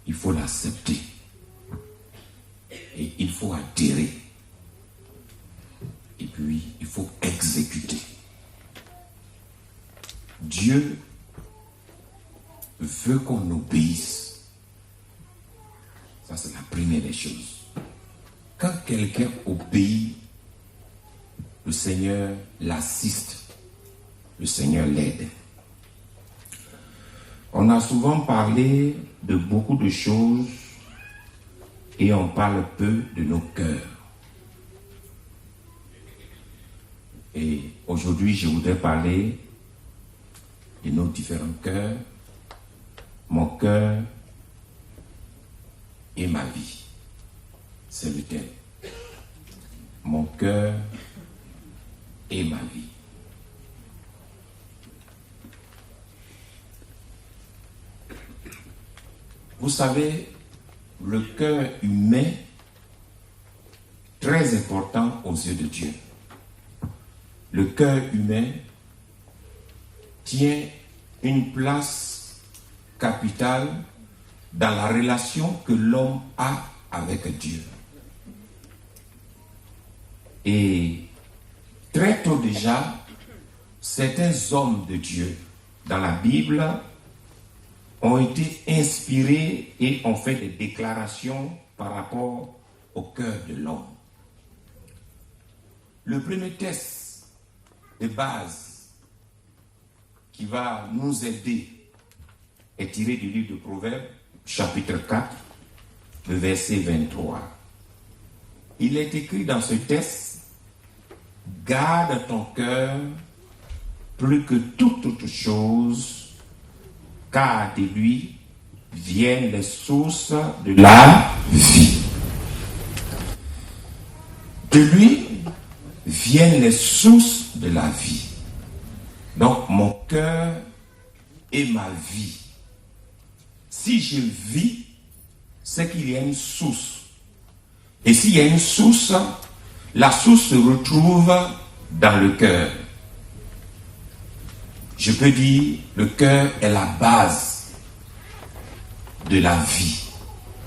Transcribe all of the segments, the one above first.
il faut l'accepter. Et il faut adhérer. Et puis, il faut exécuter. Dieu veut qu'on obéisse. Ça, c'est la première des choses. Quand quelqu'un obéit, le Seigneur l'assiste. Le Seigneur l'aide. On a souvent parlé de beaucoup de choses et on parle peu de nos cœurs. Et aujourd'hui, je voudrais parler de nos différents cœurs, mon cœur et ma vie. C'est le thème. Mon cœur et ma vie. Vous savez, le cœur humain, très important aux yeux de Dieu. Le cœur humain tient une place capitale dans la relation que l'homme a avec Dieu. Et très tôt déjà, certains hommes de Dieu dans la Bible ont été inspirés et ont fait des déclarations par rapport au cœur de l'homme. Le premier test de base qui va nous aider est tiré du livre de Proverbes, chapitre 4, le verset 23. Il est écrit dans ce texte: garde ton cœur plus que toute autre chose, car de lui viennent les sources de la vie. De lui viennent les sources de la vie. Donc mon cœur et ma vie. Si je vis, c'est qu'il y a une source. Et s'il y a une source, la source se retrouve dans le cœur. Je peux dire, le cœur est la base de la vie,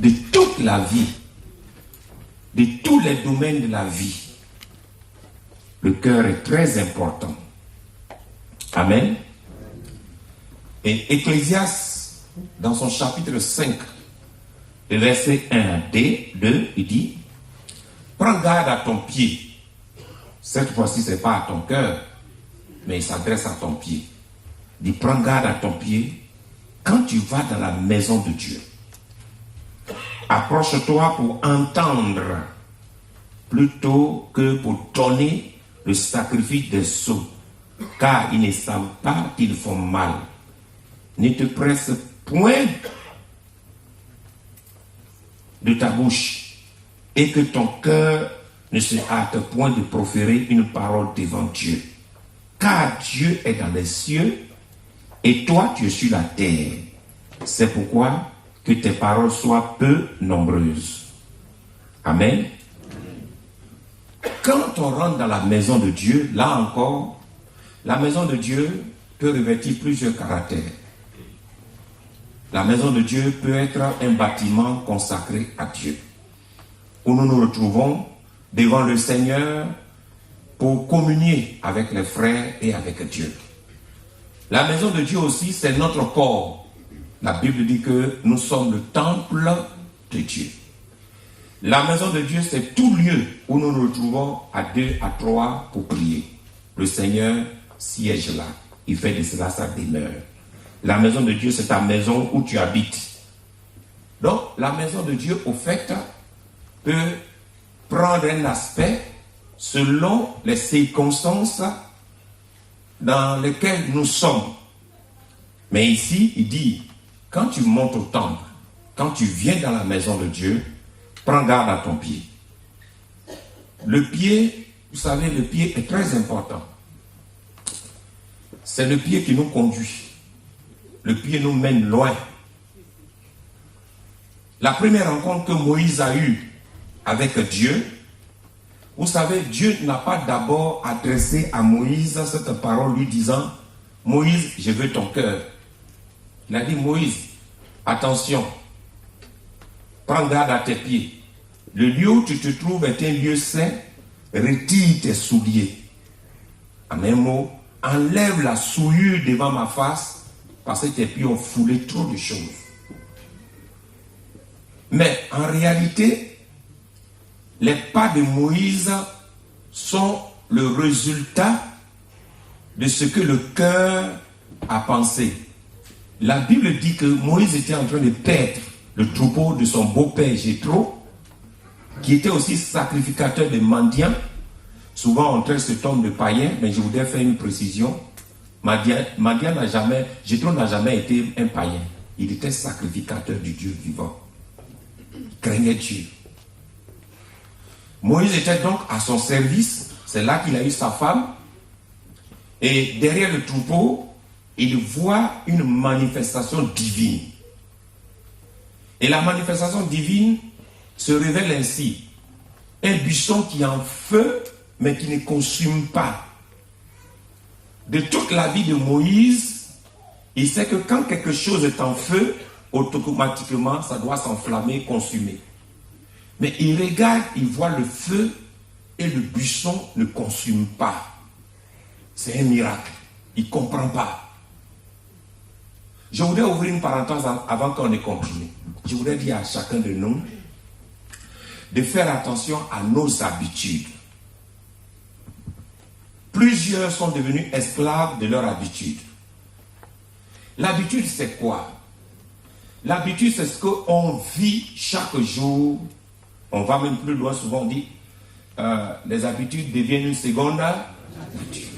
de toute la vie, de tous les domaines de la vie. Le cœur est très important. Amen. Et Ecclésiaste, dans son chapitre 5, le verset 1-2, il dit: prends garde à ton pied. Cette fois-ci, ce n'est pas à ton cœur, mais il s'adresse à ton pied. Il dit: prends garde à ton pied quand tu vas dans la maison de Dieu. Approche-toi pour entendre plutôt que pour donner le sacrifice des sots, car ils ne savent pas qu'ils font mal. Ne te presse point de ta bouche, et que ton cœur ne se hâte point de proférer une parole devant Dieu. Car Dieu est dans les cieux, et toi tu es sur la terre. C'est pourquoi que tes paroles soient peu nombreuses. Amen. Quand on rentre dans la maison de Dieu, là encore, la maison de Dieu peut revêtir plusieurs caractères. La maison de Dieu peut être un bâtiment consacré à Dieu, où nous nous retrouvons devant le Seigneur pour communier avec les frères et avec Dieu. La maison de Dieu aussi, c'est notre corps. La Bible dit que nous sommes le temple de Dieu. La maison de Dieu, c'est tout lieu où nous nous retrouvons à 2, à 3 pour prier. Le Seigneur siège là. Il fait de cela sa demeure. La maison de Dieu, c'est ta maison où tu habites. Donc, la maison de Dieu, au fait, peut prendre un aspect selon les circonstances dans lesquelles nous sommes. Mais ici, il dit, quand tu montes au temple, quand tu viens dans la maison de Dieu, prends garde à ton pied. Le pied, vous savez, le pied est très important. C'est le pied qui nous conduit. Le pied nous mène loin. La première rencontre que Moïse a eue avec Dieu, vous savez, Dieu n'a pas d'abord adressé à Moïse cette parole lui disant: Moïse, je veux ton cœur. Il a dit: Moïse, attention, Prends garde à tes pieds. Le lieu où tu te trouves est un lieu saint. Retire tes souliers. En un mot, enlève la souillure devant ma face parce que tes pieds ont foulé trop de choses. Mais en réalité, les pas de Moïse sont le résultat de ce que le cœur a pensé. La Bible dit que Moïse était en train de paître le troupeau de son beau-père Jéthro, qui était aussi sacrificateur de mendiants. Souvent on traite cet homme de païen, mais je voudrais faire une précision. Jéthro n'a jamais été un païen. Il était sacrificateur du Dieu vivant. Il craignait Dieu. Moïse était donc à son service. C'est là qu'il a eu sa femme. Et derrière le troupeau, il voit une manifestation divine. Et la manifestation divine se révèle ainsi. Un buisson qui est en feu, mais qui ne consume pas. De toute la vie de Moïse, il sait que quand quelque chose est en feu, automatiquement, ça doit s'enflammer, consumer. Mais il regarde, il voit le feu et le buisson ne consume pas. C'est un miracle. Il ne comprend pas. Je voudrais ouvrir une parenthèse avant qu'on ait continué. Je voudrais dire à chacun de nous de faire attention à nos habitudes. Plusieurs sont devenus esclaves de leur habitude. L'habitude, c'est quoi? L'habitude, c'est ce qu'on vit chaque jour. On va même plus loin, souvent on dit les habitudes deviennent une seconde nature.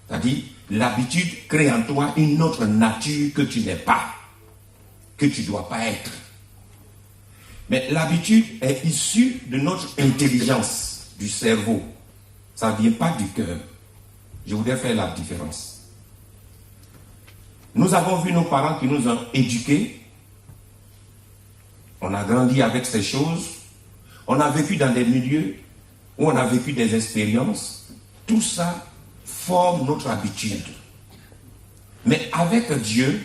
C'est-à-dire, l'habitude crée en toi une autre nature que tu n'es pas, que tu ne dois pas être. Mais l'habitude est issue de notre intelligence, du cerveau. Ça ne vient pas du cœur. Je voudrais faire la différence. Nous avons vu nos parents qui nous ont éduqués. On a grandi avec ces choses. On a vécu dans des milieux où on a vécu des expériences. Tout ça forme notre habitude. Mais avec Dieu,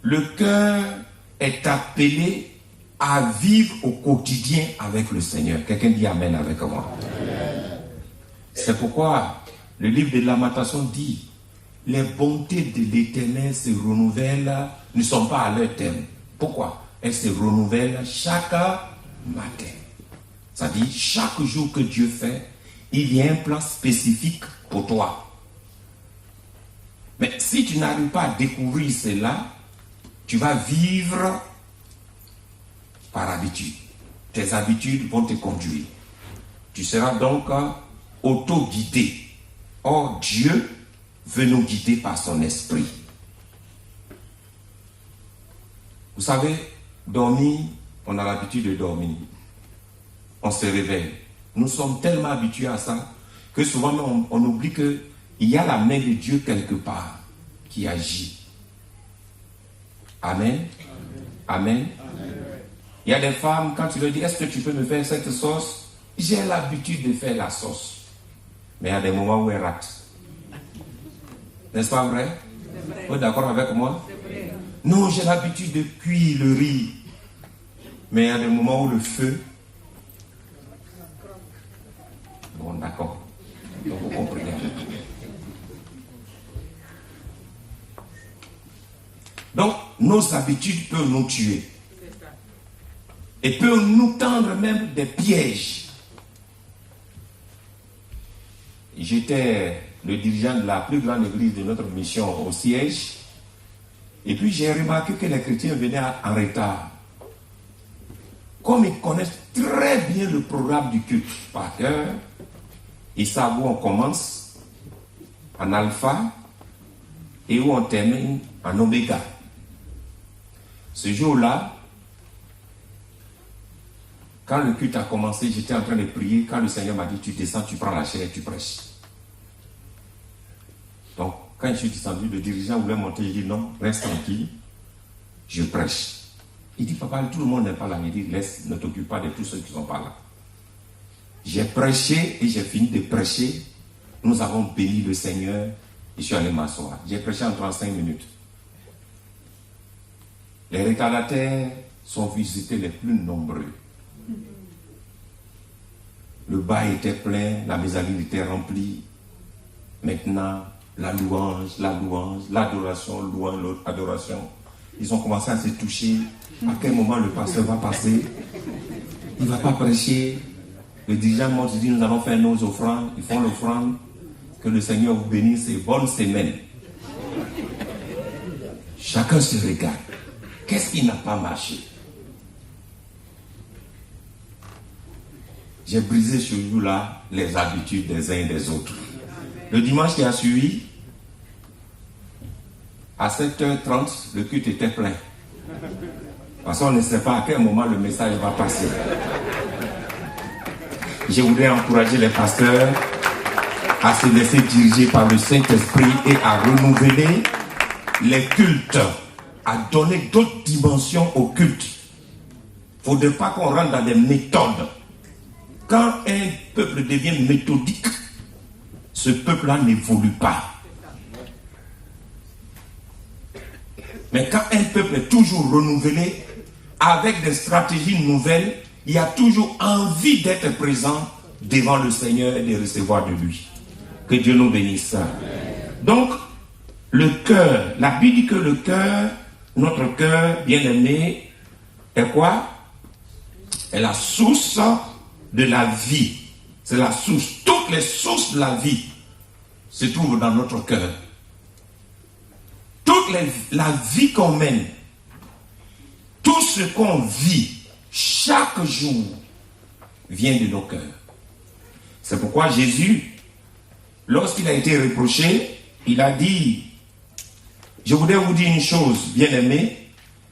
le cœur est appelé à vivre au quotidien avec le Seigneur. Quelqu'un dit Amen avec moi. C'est pourquoi le livre de Lamentation dit: les bontés de l'Éternel se renouvellent, ne sont pas à leur terme. Pourquoi? Elles se renouvellent chaque matin. C'est-à-dire, chaque jour que Dieu fait, il y a un plan spécifique pour toi. Mais si tu n'arrives pas à découvrir cela, tu vas vivre par habitude. Tes habitudes vont te conduire. Tu seras donc auto-guidé. Or, Dieu veut nous guider par son esprit. Vous savez, dormir, on a l'habitude de dormir. On se réveille. Nous sommes tellement habitués à ça que souvent on oublie qu'il y a la main de Dieu quelque part qui agit. Amen. Amen. Il y a des femmes, quand tu leur dis, est-ce que tu peux me faire cette sauce? J'ai l'habitude de faire la sauce. Mais il y a des moments où elle rate. N'est-ce pas vrai? Vous êtes d'accord avec moi? Non, j'ai l'habitude de cuire le riz. Mais il y a des moments où le feu... Bon, d'accord. Donc vous comprenez. Donc, nos habitudes peuvent nous tuer. Et peuvent nous tendre même des pièges. J'étais le dirigeant de la plus grande église de notre mission au siège. Et puis j'ai remarqué que les chrétiens venaient en retard. Comme ils connaissent très bien le programme du culte par cœur, ils savent où on commence en alpha et où on termine en oméga. Ce jour-là, quand le culte a commencé, j'étais en train de prier. Quand le Seigneur m'a dit, tu descends, tu prends la chair et tu prêches. Donc, quand je suis descendu, le dirigeant voulait monter. Il dit, non, reste tranquille, je prêche. Il dit, papa, tout le monde n'est pas là. Il dit, laisse, ne t'occupe pas de tous ceux qui ne sont pas là. J'ai prêché et j'ai fini de prêcher. Nous avons béni le Seigneur. Je suis allé m'asseoir. J'ai prêché en 35 minutes. Les retardataires sont visités les plus nombreux. Le bas était plein, la mezzanine était remplie. Maintenant, la louange, l'adoration, louange, adoration. Ils ont commencé à se toucher. À quel moment le pasteur va passer? Il ne va pas prêcher. Le dirigeant monte, dit, nous allons faire nos offrandes. Ils font l'offrande. Que le Seigneur vous bénisse et bonne semaine. Chacun se regarde. Qu'est-ce qui n'a pas marché? J'ai brisé ce jour-là les habitudes des uns et des autres. Le dimanche qui a suivi, à 7h30, le culte était plein. Parce qu'on ne sait pas à quel moment le message va passer. Je voudrais encourager les pasteurs à se laisser diriger par le Saint-Esprit et à renouveler les cultes, à donner d'autres dimensions au culte. Il ne faudrait pas qu'on rentre dans des méthodes. Quand un peuple devient méthodique, ce peuple-là n'évolue pas. Mais quand un peuple est toujours renouvelé, avec des stratégies nouvelles, il y a toujours envie d'être présent devant le Seigneur et de recevoir de lui. Que Dieu nous bénisse. Donc, le cœur, la Bible dit que le cœur, notre cœur bien-aimé, est quoi? Est la source de la vie. C'est la source. Toutes les sources de la vie se trouvent dans notre cœur. La vie qu'on mène, tout ce qu'on vit chaque jour vient de nos cœurs. C'est pourquoi Jésus, lorsqu'il a été reproché, il a dit, je voudrais vous dire une chose, bien-aimé,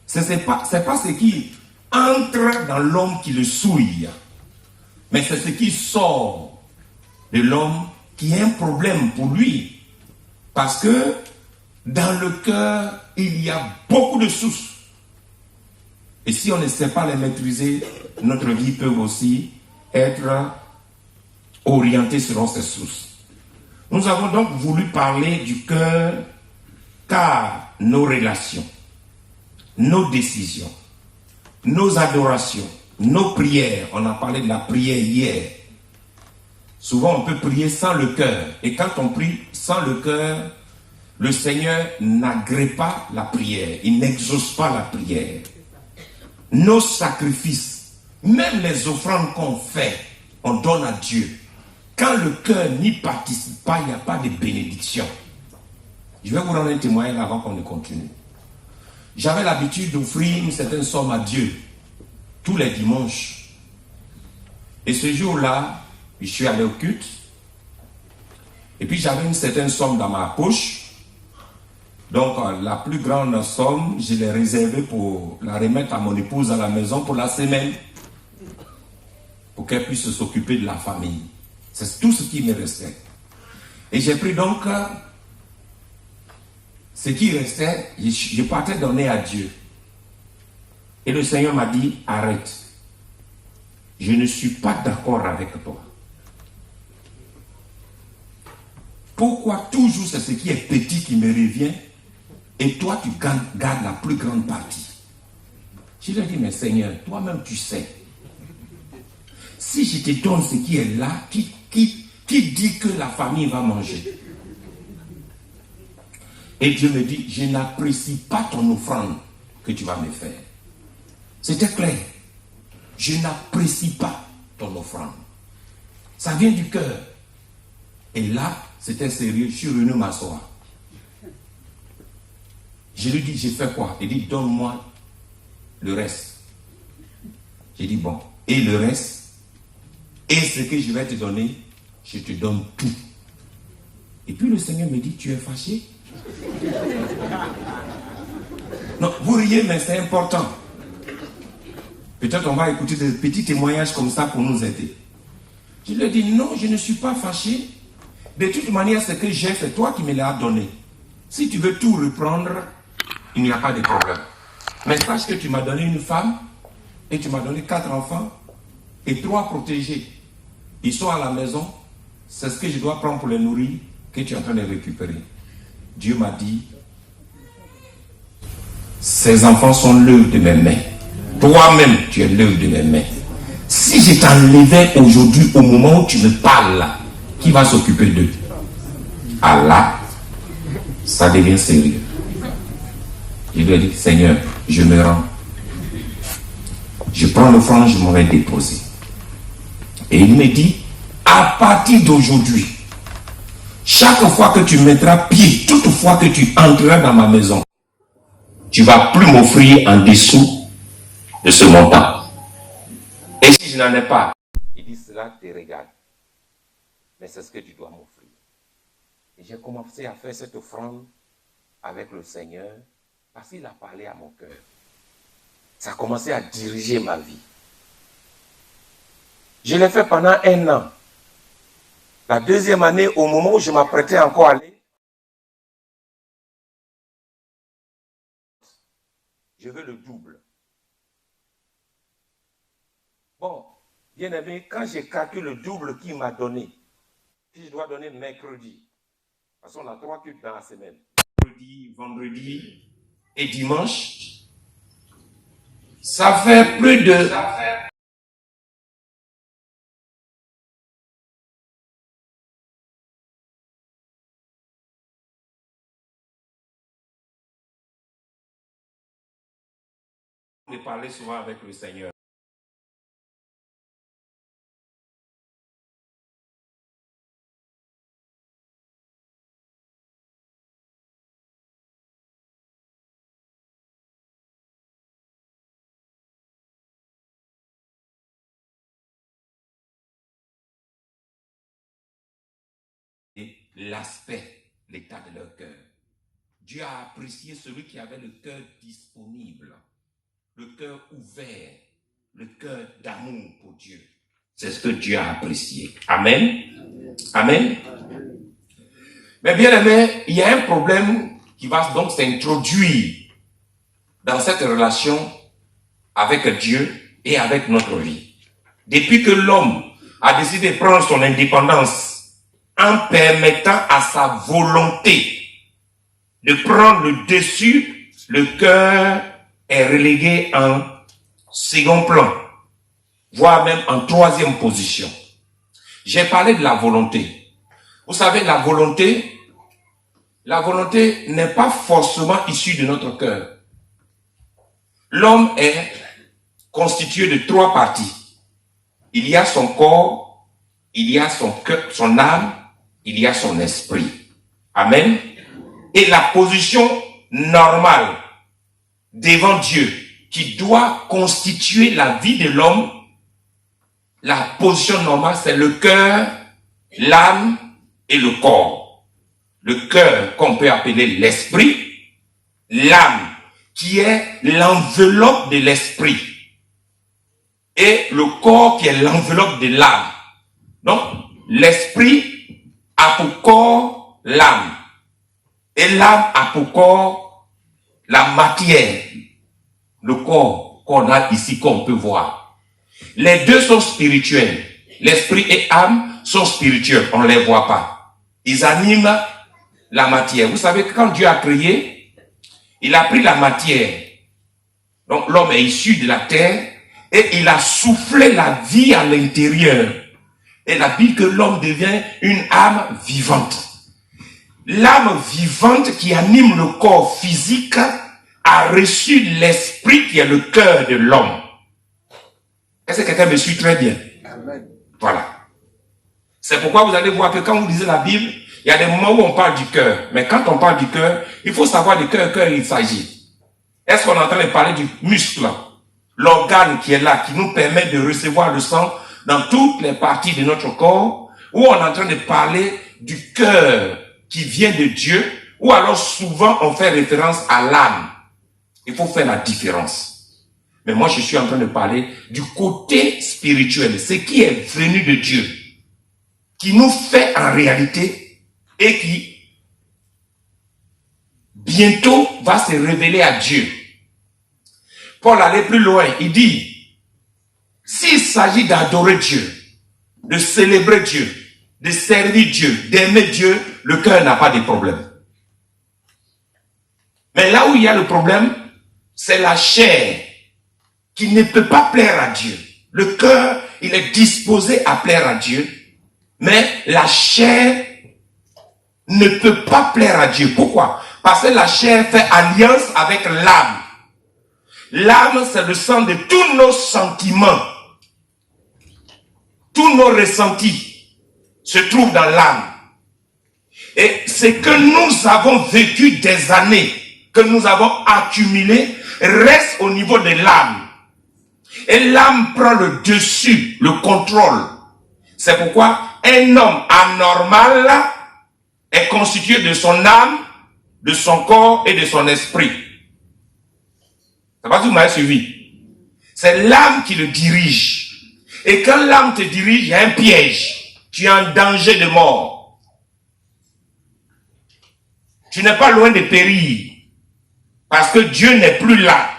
c'est pas ce qui entre dans l'homme qui le souille, mais c'est ce qui sort de l'homme qui est un problème pour lui. Parce que dans le cœur, il y a beaucoup de sources. Et si on ne sait pas les maîtriser, notre vie peut aussi être orientée selon ces sources. Nous avons donc voulu parler du cœur, car nos relations, nos décisions, nos adorations, nos prières, on a parlé de la prière hier. Souvent on peut prier sans le cœur. Et quand on prie sans le cœur, le Seigneur n'agrée pas la prière. Il n'exauce pas la prière. Nos sacrifices, même les offrandes qu'on fait, on donne à Dieu. Quand le cœur n'y participe pas, il n'y a pas de bénédiction. Je vais vous rendre un témoignage avant qu'on ne continue. J'avais l'habitude d'offrir une certaine somme à Dieu tous les dimanches. Et ce jour-là, je suis allé au culte. Et puis j'avais une certaine somme dans ma poche. Donc la plus grande somme, je l'ai réservée pour la remettre à mon épouse à la maison pour la semaine. Pour qu'elle puisse s'occuper de la famille. C'est tout ce qui me restait. Et j'ai pris donc ce qui restait, je partais donner à Dieu. Et le Seigneur m'a dit, arrête. Je ne suis pas d'accord avec toi. Pourquoi toujours c'est ce qui est petit qui me revient et toi tu gardes la plus grande partie? Je lui ai dit, mais Seigneur, toi-même tu sais. Si je te donne ce qui est là, qui dit que la famille va manger? Et Dieu me dit, je n'apprécie pas ton offrande que tu vas me faire. C'était clair. Je n'apprécie pas ton offrande. Ça vient du cœur. Et là, c'était sérieux, je suis venu m'asseoir. Je lui dis, j'ai fait quoi? Il dit, donne-moi le reste. J'ai dit, bon, et le reste, et ce que je vais te donner, je te donne tout. Et puis le Seigneur me dit, tu es fâché? Non, vous riez, mais c'est important. Peut-être on va écouter des petits témoignages comme ça pour nous aider. Je lui ai dit, non, je ne suis pas fâché. De toute manière, ce que j'ai, c'est toi qui me l'as donné. Si tu veux tout reprendre, il n'y a pas de problème. Mais sache que tu m'as donné une femme, et tu m'as donné 4 enfants, et 3 protégés. Ils sont à la maison, c'est ce que je dois prendre pour les nourrir, que tu es en train de récupérer. Dieu m'a dit, ces enfants sont l'œuvre de mes mains. Toi-même, tu es l'œuvre de mes mains. Si je t'enlevais aujourd'hui, au moment où tu me parles là, qui va s'occuper d'eux? Allah, ça devient sérieux. Je lui ai dit, Seigneur, je me rends. Je prends le franc, je m'en vais déposer. Et il me dit, à partir d'aujourd'hui, chaque fois que tu mettras pied, toutefois que tu entreras dans ma maison, tu ne vas plus m'offrir en dessous de ce montant. Et si je n'en ai pas, il dit, cela te regarde. Mais c'est ce que tu dois m'offrir. Et j'ai commencé à faire cette offrande avec le Seigneur parce qu'il a parlé à mon cœur. Ça a commencé à diriger ma vie. Je l'ai fait pendant 1 an. La deuxième année, au moment où je m'apprêtais encore à aller, je veux le double. Bon, bien aimé, quand j'ai calculé le double qu'il m'a donné, si je dois donner mercredi, parce qu'on a 3 cultes dans la semaine, mercredi, vendredi et dimanche, ça fait plus de... On parlait souvent avec le Seigneur. L'aspect, l'état de leur cœur. Dieu a apprécié celui qui avait le cœur disponible, le cœur ouvert, le cœur d'amour pour Dieu. C'est ce que Dieu a apprécié. Amen. Amen. Mais bien aimé, il y a un problème qui va donc s'introduire dans cette relation avec Dieu et avec notre vie. Depuis que l'homme a décidé de prendre son indépendance en permettant à sa volonté de prendre le dessus, le cœur est relégué en second plan, voire même en 3e position. J'ai parlé de la volonté. Vous savez, la volonté n'est pas forcément issue de notre cœur. L'homme est constitué de 3 parties. Il y a son corps, il y a son cœur, son âme, il y a son esprit. Amen. Et la position normale devant Dieu qui doit constituer la vie de l'homme, la position normale, c'est le cœur, l'âme et le corps. Le cœur qu'on peut appeler l'esprit, l'âme qui est l'enveloppe de l'esprit et le corps qui est l'enveloppe de l'âme. Donc, l'esprit a pour corps l'âme et l'âme a pour corps la matière, le corps qu'on a ici, qu'on peut voir. Les deux sont spirituels. L'esprit et l'âme sont spirituels, on ne les voit pas. Ils animent la matière. Vous savez que quand Dieu a créé, il a pris la matière. Donc l'homme est issu de la terre et il a soufflé la vie à l'intérieur. Et la Bible que l'homme devient une âme vivante. L'âme vivante qui anime le corps physique a reçu l'esprit qui est le cœur de l'homme. Est-ce que quelqu'un me suit très bien? Amen. Voilà. C'est pourquoi vous allez voir que quand vous lisez la Bible, il y a des moments où on parle du cœur. Mais quand on parle du cœur, il faut savoir de quel cœur il s'agit. Est-ce qu'on est en train de parler du muscle, l'organe qui est là, qui nous permet de recevoir le sang dans toutes les parties de notre corps, ou on est en train de parler du cœur qui vient de Dieu, ou alors souvent on fait référence à l'âme. Il faut faire la différence. Mais moi je suis en train de parler du côté spirituel, ce qui est venu de Dieu, qui nous fait en réalité et qui bientôt va se révéler à Dieu. Paul allait plus loin, il dit, s'il s'agit d'adorer Dieu, de célébrer Dieu, de servir Dieu, d'aimer Dieu, le cœur n'a pas de problème. Mais là où il y a le problème, c'est la chair qui ne peut pas plaire à Dieu. Le cœur, il est disposé à plaire à Dieu, mais la chair ne peut pas plaire à Dieu. Pourquoi? Parce que la chair fait alliance avec l'âme. L'âme, c'est le centre de tous nos sentiments. Tous nos ressentis se trouvent dans l'âme. Et ce que nous avons vécu des années, que nous avons accumulé, reste au niveau de l'âme. Et l'âme prend le dessus, le contrôle. C'est pourquoi un homme anormal est constitué de son âme, de son corps et de son esprit. Ça va, vous m'avez suivi? C'est l'âme qui le dirige. Et quand l'âme te dirige, il y a un piège. Tu es en danger de mort. Tu n'es pas loin de périr. Parce que Dieu n'est plus là.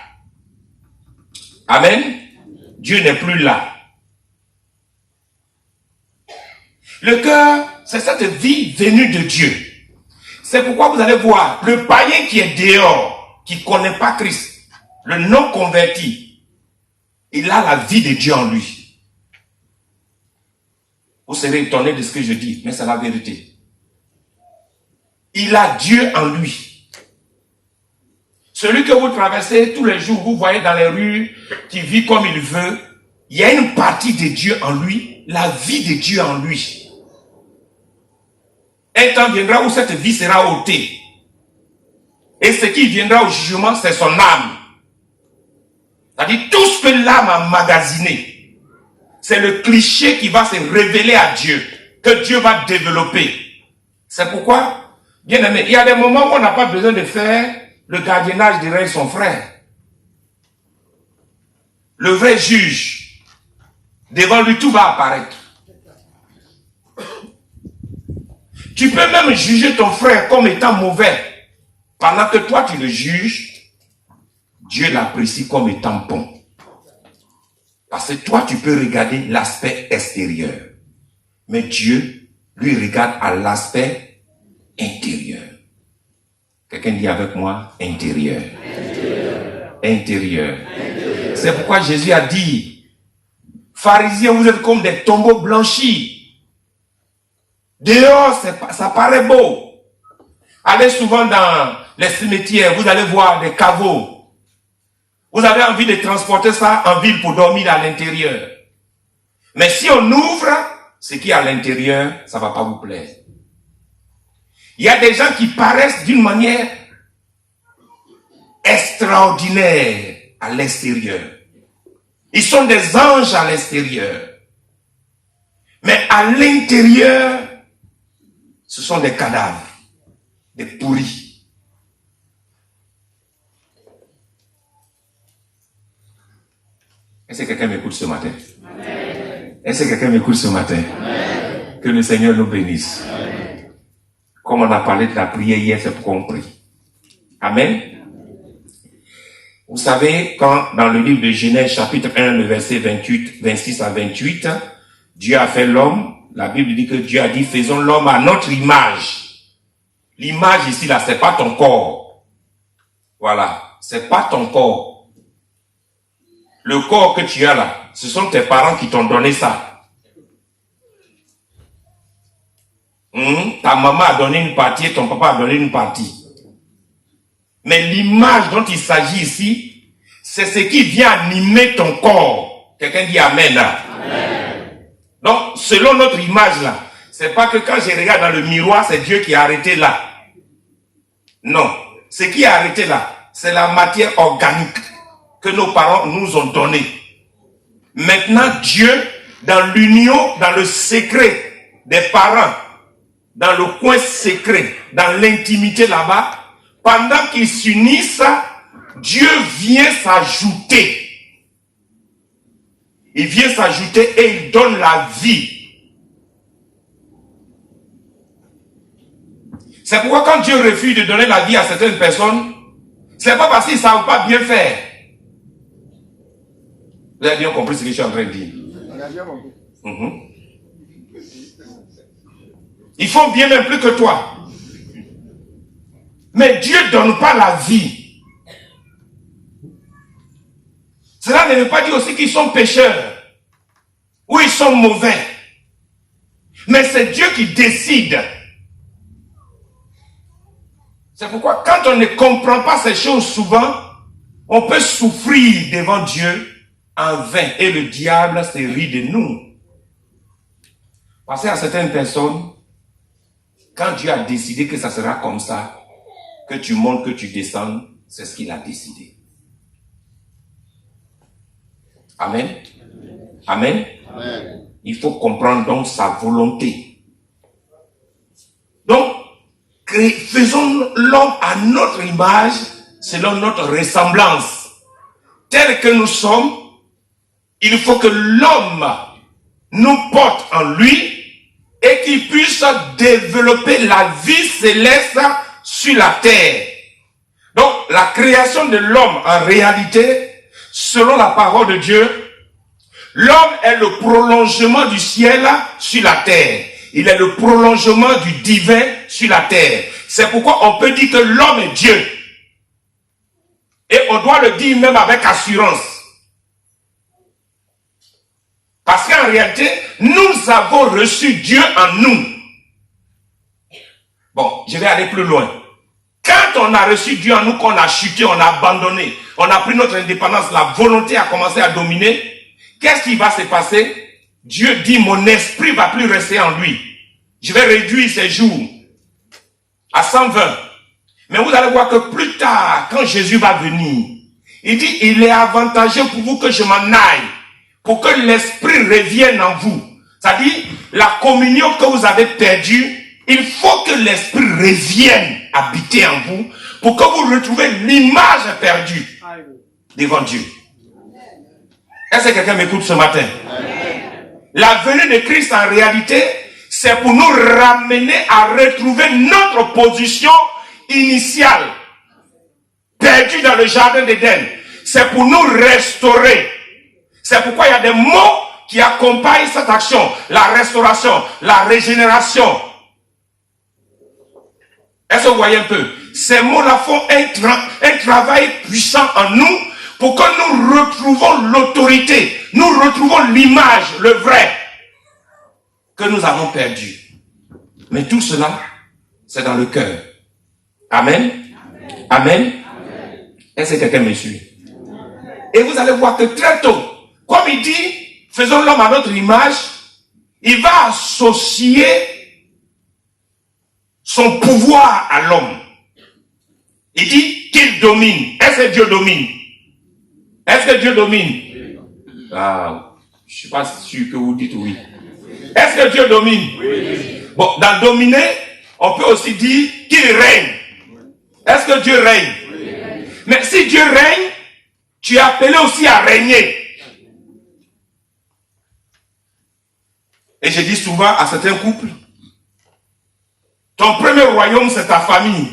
Amen. Dieu n'est plus là. Le cœur, c'est cette vie venue de Dieu. C'est pourquoi vous allez voir, le païen qui est dehors, qui ne connaît pas Christ, le non converti, il a la vie de Dieu en lui. Vous serez étonné de ce que je dis, mais c'est la vérité. Il a Dieu en lui. Celui que vous traversez tous les jours, vous voyez dans les rues, qui vit comme il veut, il y a une partie de Dieu en lui, la vie de Dieu en lui. Un temps viendra où cette vie sera ôtée. Et ce qui viendra au jugement, c'est son âme. C'est-à-dire tout ce que l'âme a emmagasiné. C'est le cliché qui va se révéler à Dieu, que Dieu va développer. C'est pourquoi, bien aimé, il y a des moments où on n'a pas besoin de faire le gardiennage derrière son frère. Le vrai juge, devant lui, tout va apparaître. Tu peux même juger ton frère comme étant mauvais. Pendant que toi, tu le juges, Dieu l'apprécie comme étant bon. Parce que toi, tu peux regarder l'aspect extérieur. Mais Dieu, lui, regarde à l'aspect intérieur. Quelqu'un dit avec moi, intérieur. Intérieur. C'est pourquoi Jésus a dit, pharisiens, vous êtes comme des tombeaux blanchis. Dehors, ça paraît beau. Allez souvent dans les cimetières, vous allez voir des caveaux. Vous avez envie de transporter ça en ville pour dormir à l'intérieur. Mais si on ouvre, ce qui est à l'intérieur, ça ne va pas vous plaire. Il y a des gens qui paraissent d'une manière extraordinaire à l'extérieur. Ils sont des anges à l'extérieur. Mais à l'intérieur, ce sont des cadavres, des pourris. Est-ce que quelqu'un m'écoute ce matin? Amen. Est-ce que quelqu'un m'écoute ce matin? Amen. Que le Seigneur nous bénisse. Amen. Comme on a parlé de la prière hier, c'est pourquoi on prie. Amen. Vous savez, quand dans le livre de Genèse, chapitre 1, le verset 28, 26 à 28, Dieu a fait l'homme. La Bible dit que Dieu a dit, faisons l'homme à notre image. L'image ici, là, c'est pas ton corps. Voilà. C'est pas ton corps. Le corps que tu as là, ce sont tes parents qui t'ont donné ça. Ta maman a donné une partie et ton papa a donné une partie. Mais l'image dont il s'agit ici, c'est ce qui vient animer ton corps. Quelqu'un dit Amen là. Amen. Donc, selon notre image là, c'est pas que quand je regarde dans le miroir, c'est Dieu qui a arrêté là. Non. Ce qui a arrêté là, c'est la matière organique que nos parents nous ont donnée. Maintenant, Dieu, dans l'union, dans le secret des parents, dans le coin secret, dans l'intimité là-bas, pendant qu'ils s'unissent, Dieu vient s'ajouter. Il vient s'ajouter et il donne la vie. C'est pourquoi quand Dieu refuse de donner la vie à certaines personnes, c'est pas parce qu'ils ne savent pas bien faire. Vous avez bien compris ce que je suis en train de dire? Ils font bien même plus que toi. Mais Dieu ne donne pas la vie. Cela ne veut pas dire aussi qu'ils sont pécheurs ou ils sont mauvais. Mais c'est Dieu qui décide. C'est pourquoi quand on ne comprend pas ces choses souvent, on peut souffrir devant Dieu en vain et le diable se rit de nous. Parce qu'à certaines personnes, quand Dieu a décidé que ça sera comme ça, que tu montes, que tu descends, c'est ce qu'il a décidé. Amen. Amen. Amen. Il faut comprendre donc sa volonté. Donc, faisons l'homme à notre image, selon notre ressemblance. Tel que nous sommes, il faut que l'homme nous porte en lui et qu'il puisse développer la vie céleste sur la terre. Donc, la création de l'homme, en réalité, selon la parole de Dieu, l'homme est le prolongement du ciel sur la terre. Il est le prolongement du divin sur la terre. C'est pourquoi on peut dire que l'homme est Dieu. Et on doit le dire même avec assurance. Parce qu'en réalité, nous avons reçu Dieu en nous. Bon, je vais aller plus loin. Quand on a reçu Dieu en nous, qu'on a chuté, on a abandonné, on a pris notre indépendance, la volonté a commencé à dominer, qu'est-ce qui va se passer? Dieu dit, mon esprit va plus rester en lui. Je vais réduire ses jours à 120. Mais vous allez voir que plus tard, quand Jésus va venir, il dit, il est avantageux pour vous que je m'en aille, pour que l'esprit revienne en vous. C'est-à-dire, la communion que vous avez perdue, il faut que l'esprit revienne habiter en vous, pour que vous retrouviez l'image perdue devant Dieu. Est-ce que quelqu'un m'écoute ce matin? La venue de Christ, en réalité, c'est pour nous ramener à retrouver notre position initiale, perdue dans le jardin d'Éden. C'est pour nous restaurer. C'est pourquoi il y a des mots qui accompagnent cette action. La restauration, la régénération. Est-ce que vous voyez un peu? Ces mots-là font un travail puissant en nous pour que nous retrouvons l'autorité, nous retrouvons l'image, le vrai, que nous avons perdu. Mais tout cela, c'est dans le cœur. Amen. Amen. Amen. Est-ce que quelqu'un me suit? Et vous allez voir que très tôt, comme il dit, faisons l'homme à notre image, il va associer son pouvoir à l'homme. Il dit qu'il domine. Est-ce que Dieu domine? Est-ce que Dieu domine? Ah, je ne suis pas sûr que vous dites oui. Est-ce que Dieu domine? Oui. Bon, dans dominer, on peut aussi dire qu'il règne. Est-ce que Dieu règne? Oui. Mais si Dieu règne, tu es appelé aussi à régner. Et je dis souvent à certains couples, ton premier royaume, c'est ta famille.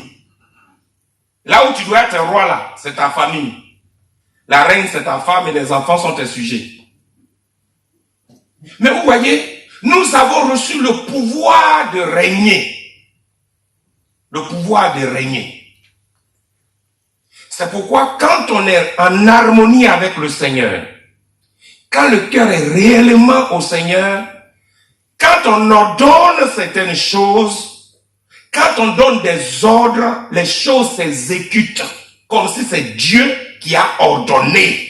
Là où tu dois être roi, là, c'est ta famille. La reine, c'est ta femme et les enfants sont tes sujets. Mais vous voyez, nous avons reçu le pouvoir de régner. Le pouvoir de régner. C'est pourquoi quand on est en harmonie avec le Seigneur, quand le cœur est réellement au Seigneur, quand on ordonne certaines choses, quand on donne des ordres, les choses s'exécutent comme si c'est Dieu qui a ordonné.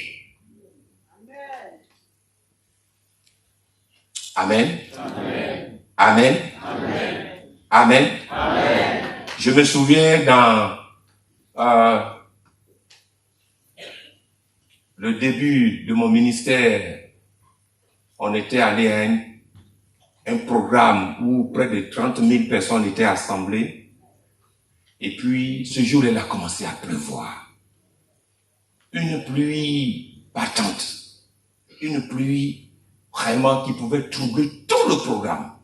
Amen. Amen. Amen. Amen. Amen. Amen. Je me souviens dans le début de mon ministère, on était allé à un programme où près de 30 000 personnes étaient assemblées. Et puis, ce jour, il a commencé à pleuvoir. Une pluie battante. Une pluie vraiment qui pouvait troubler tout le programme.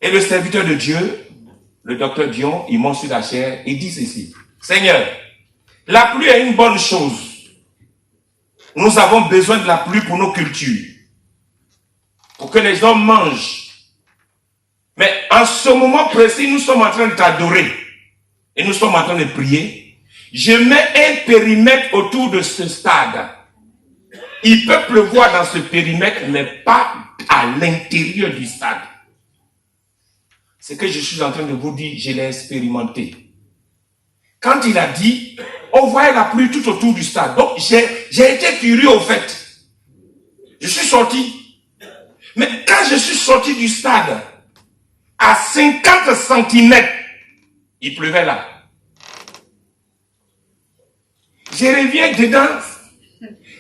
Et le serviteur de Dieu, le docteur Dion, il monte sur la chair et dit ceci. Seigneur, la pluie est une bonne chose. Nous avons besoin de la pluie pour nos cultures. Pour que les hommes mangent. Mais en ce moment précis, nous sommes en train de t'adorer. Et nous sommes en train de prier. Je mets un périmètre autour de ce stade. Il peut pleuvoir dans ce périmètre, mais pas à l'intérieur du stade. Ce que je suis en train de vous dire, je l'ai expérimenté. Quand il a dit, on voyait la pluie tout autour du stade. Donc, j'ai été curieux au fait. Je suis sorti. Mais quand je suis sorti du stade, à 50 cm, il pleuvait là. Je reviens dedans.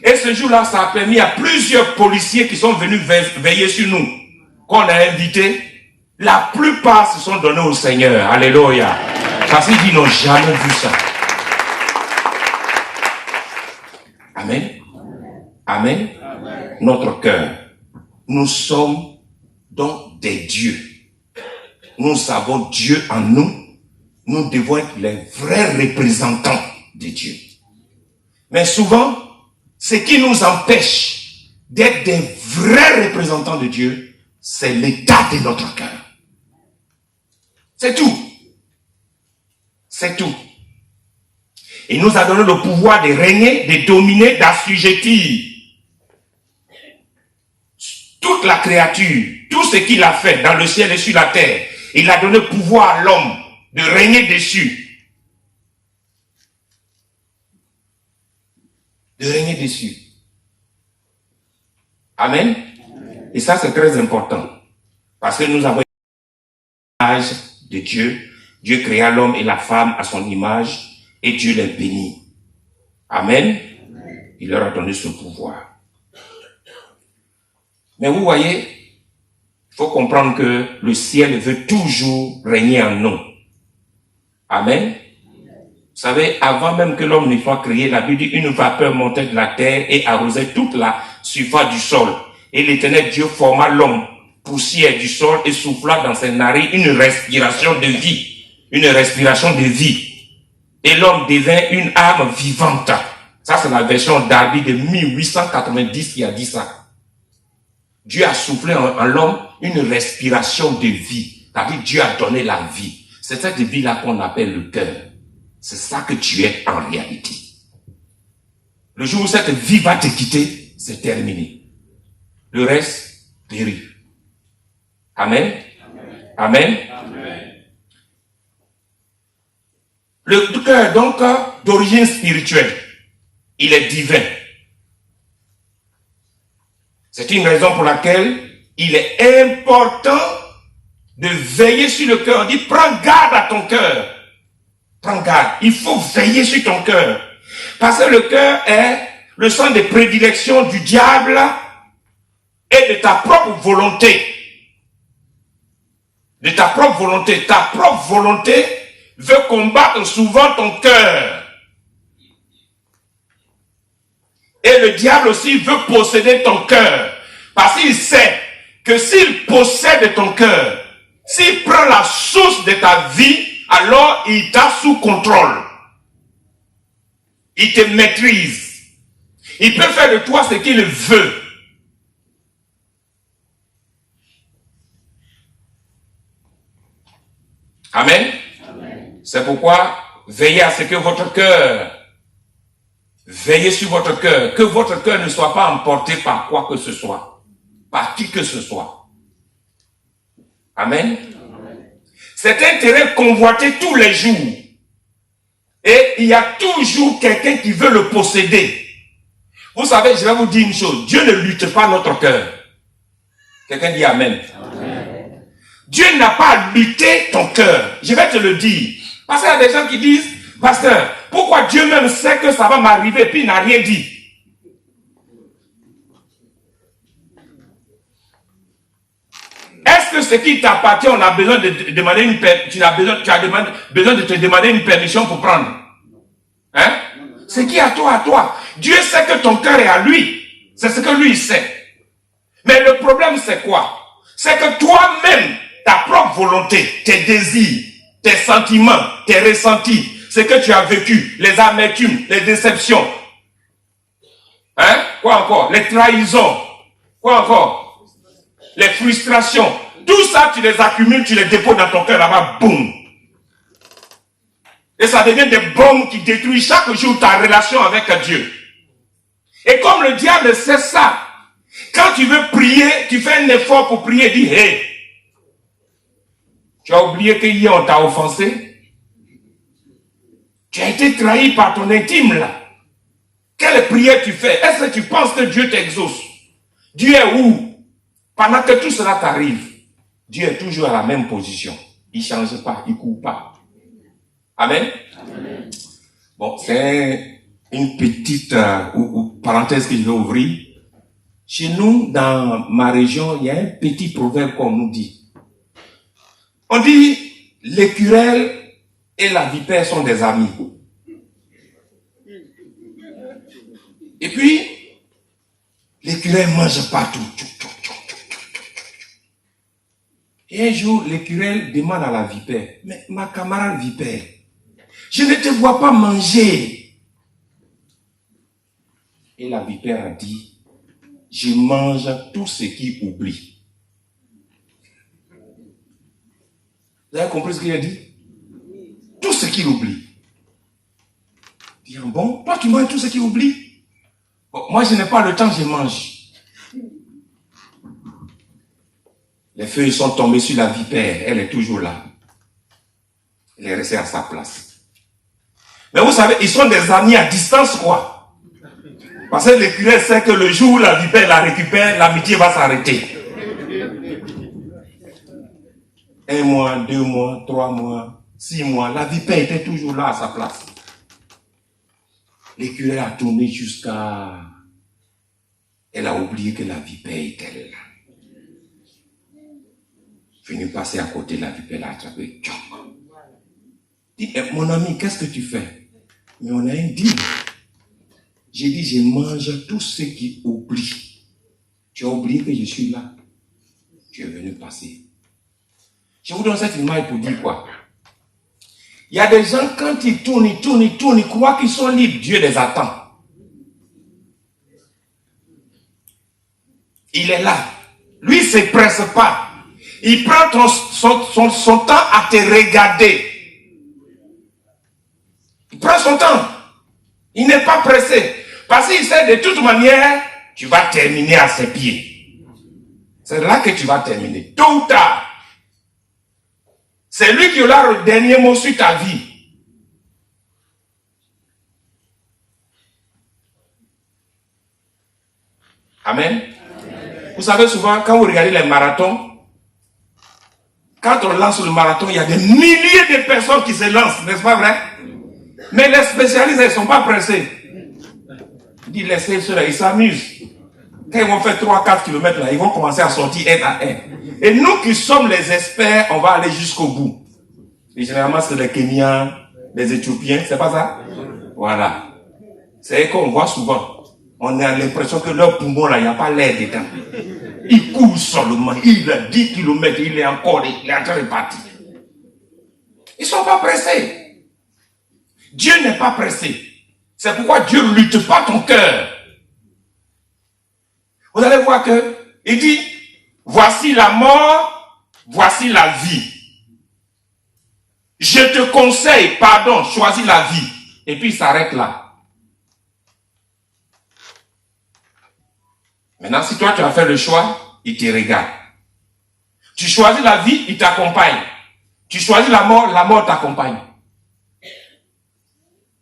Et ce jour-là, ça a permis à plusieurs policiers qui sont venus veiller sur nous, qu'on a invités. La plupart se sont donnés au Seigneur. Alléluia. Parce qu'ils n'ont jamais vu ça. Amen. Amen. Amen. Notre cœur. Nous sommes donc des dieux. Nous avons Dieu en nous. Nous devons être les vrais représentants de Dieu. Mais souvent, ce qui nous empêche d'être des vrais représentants de Dieu, c'est l'état de notre cœur. C'est tout. C'est tout. Il nous a donné le pouvoir de régner, de dominer, d'assujettir toute la créature, tout ce qu'il a fait dans le ciel et sur la terre. Il a donné pouvoir à l'homme de régner dessus. De régner dessus. Amen. Et ça, c'est très important. Parce que nous avons l'image de Dieu. Dieu créa l'homme et la femme à son image et Dieu les bénit. Amen. Il leur a donné ce pouvoir. Mais vous voyez, il faut comprendre que le ciel veut toujours régner en nous. Amen. Vous savez, avant même que l'homme ne soit créé, la Bible dit une vapeur montait de la terre et arrosait toute la surface du sol. Et l'Éternel Dieu forma l'homme, poussière du sol, et souffla dans ses narines une respiration de vie. Une respiration de vie. Et l'homme devint une âme vivante. Ça, c'est la version Darby de 1890 qui a dit ça. Dieu a soufflé en l'homme une respiration de vie. C'est-à-dire Dieu a donné la vie. C'est cette vie-là qu'on appelle le cœur. C'est ça que tu es en réalité. Le jour où cette vie va te quitter, c'est terminé. Le reste périt. Amen. Amen. Amen. Le cœur, donc, d'origine spirituelle, il est divin. C'est une raison pour laquelle il est important de veiller sur le cœur. On dit, prends garde à ton cœur. Prends garde. Il faut veiller sur ton cœur. Parce que le cœur est le centre de prédilection du diable et de ta propre volonté. De ta propre volonté. Ta propre volonté veut combattre souvent ton cœur. Et le diable aussi veut posséder ton cœur. Parce qu'il sait que s'il possède ton cœur, s'il prend la source de ta vie, alors il t'a sous contrôle. Il te maîtrise. Il peut faire de toi ce qu'il veut. Amen. Amen. C'est pourquoi veillez à ce que votre cœur, veillez sur votre cœur, que votre cœur ne soit pas emporté par quoi que ce soit, par qui que ce soit. Amen. C'est un terrain convoité tous les jours. Et il y a toujours quelqu'un qui veut le posséder. Vous savez, je vais vous dire une chose. Dieu ne lutte pas notre cœur. Quelqu'un dit Amen. Amen. Dieu n'a pas à lutter ton cœur. Je vais te le dire. Parce qu'il y a des gens qui disent, pasteur, pourquoi Dieu même sait que ça va m'arriver puis il n'a rien dit? Est-ce que ce qui t'appartient, on a besoin de demander une besoin de te demander une permission pour prendre? Hein? Ce qui est à toi. Dieu sait que ton cœur est à lui. C'est ce que lui sait. Mais le problème c'est quoi? C'est que toi-même, ta propre volonté, tes désirs, tes sentiments, tes ressentis, ce que tu as vécu, les amertumes, les déceptions. Hein? Quoi encore? Les trahisons. Quoi encore? Les frustrations, tout ça, tu les accumules, tu les déposes dans ton cœur là-bas, boum. Et ça devient des bombes qui détruisent chaque jour ta relation avec Dieu. Et comme le diable sait ça, quand tu veux prier, tu fais un effort pour prier, dis, hey, tu as oublié qu'hier on t'a offensé? Tu as été trahi par ton intime là. Quelle prière tu fais? Est-ce que tu penses que Dieu t'exauce? Dieu est où? Pendant que tout cela t'arrive, Dieu est toujours à la même position. Il ne change pas, il ne court pas. Amen? Amen. Bon, c'est une petite parenthèse que je vais ouvrir. Chez nous, dans ma région, il y a un petit proverbe qu'on nous dit. On dit, l'écureuil et la vipère sont des amis. Et puis, l'écureuil mange partout. Et un jour, l'écureuil demande à la vipère, mais ma camarade vipère, je ne te vois pas manger. Et la vipère a dit, je mange tout ce qui oublie. Vous avez compris ce qu'il a dit? Tout ce qu'il oublie. Il dit, bon, toi tu manges tout ce qu'il oublie? Bon, moi je n'ai pas le temps, je mange. Les feuilles sont tombées sur la vipère, elle est toujours là. Elle est restée à sa place. Mais vous savez, ils sont des amis à distance, quoi. Parce que l'écureuil sait que le jour où la vipère la récupère, l'amitié va s'arrêter. 1 mois, 2 mois, 3 mois, 6 mois, la vipère était toujours là à sa place. L'écureuil a tourné jusqu'à... Elle a oublié que la vipère était là. Venu passer à côté, la vipère l'a attrapé. Dit, mon ami, qu'est-ce que tu fais? Mais on a un deal. J'ai dit, je mange tout ce qui oublie. Tu as oublié que je suis là. Tu es venu passer. Je vous donne cette image pour dire quoi? Il y a des gens, quand ils tournent, ils croient qu'ils sont libres. Dieu les attend. Il est là. Lui, il ne se presse pas. Il prend son temps à te regarder. Il prend son temps. Il n'est pas pressé. Parce qu'il sait de toute manière, tu vas terminer à ses pieds. C'est là que tu vas terminer. Tôt ou tard. C'est lui qui aura le dernier mot sur ta vie. Amen. Vous savez souvent, quand vous regardez les marathons, quand on lance le marathon, il y a des milliers de personnes qui se lancent, n'est-ce pas vrai? Mais les spécialistes, ils ne sont pas pressés. Ils disent, laissez ceux-là, ils s'amusent. Quand ils vont faire 3-4 km, là, ils vont commencer à sortir un à un. Et nous qui sommes les experts, on va aller jusqu'au bout. Et généralement, c'est les Kenyans, les Éthiopiens, c'est pas ça? Voilà. C'est qu'on voit souvent. On a l'impression que leur poumon, là, il n'y a pas l'air dedans. Il court seulement. Il a 10 km, il est en train de partir. Ils ne sont pas pressés. Dieu n'est pas pressé. C'est pourquoi Dieu ne lutte pas ton cœur. Vous allez voir que, il dit, voici la mort, voici la vie. Je te conseille, pardon, choisis la vie. Et puis il s'arrête là. Maintenant, si toi tu as fait le choix, il te regarde. Tu choisis la vie, il t'accompagne. Tu choisis la mort t'accompagne.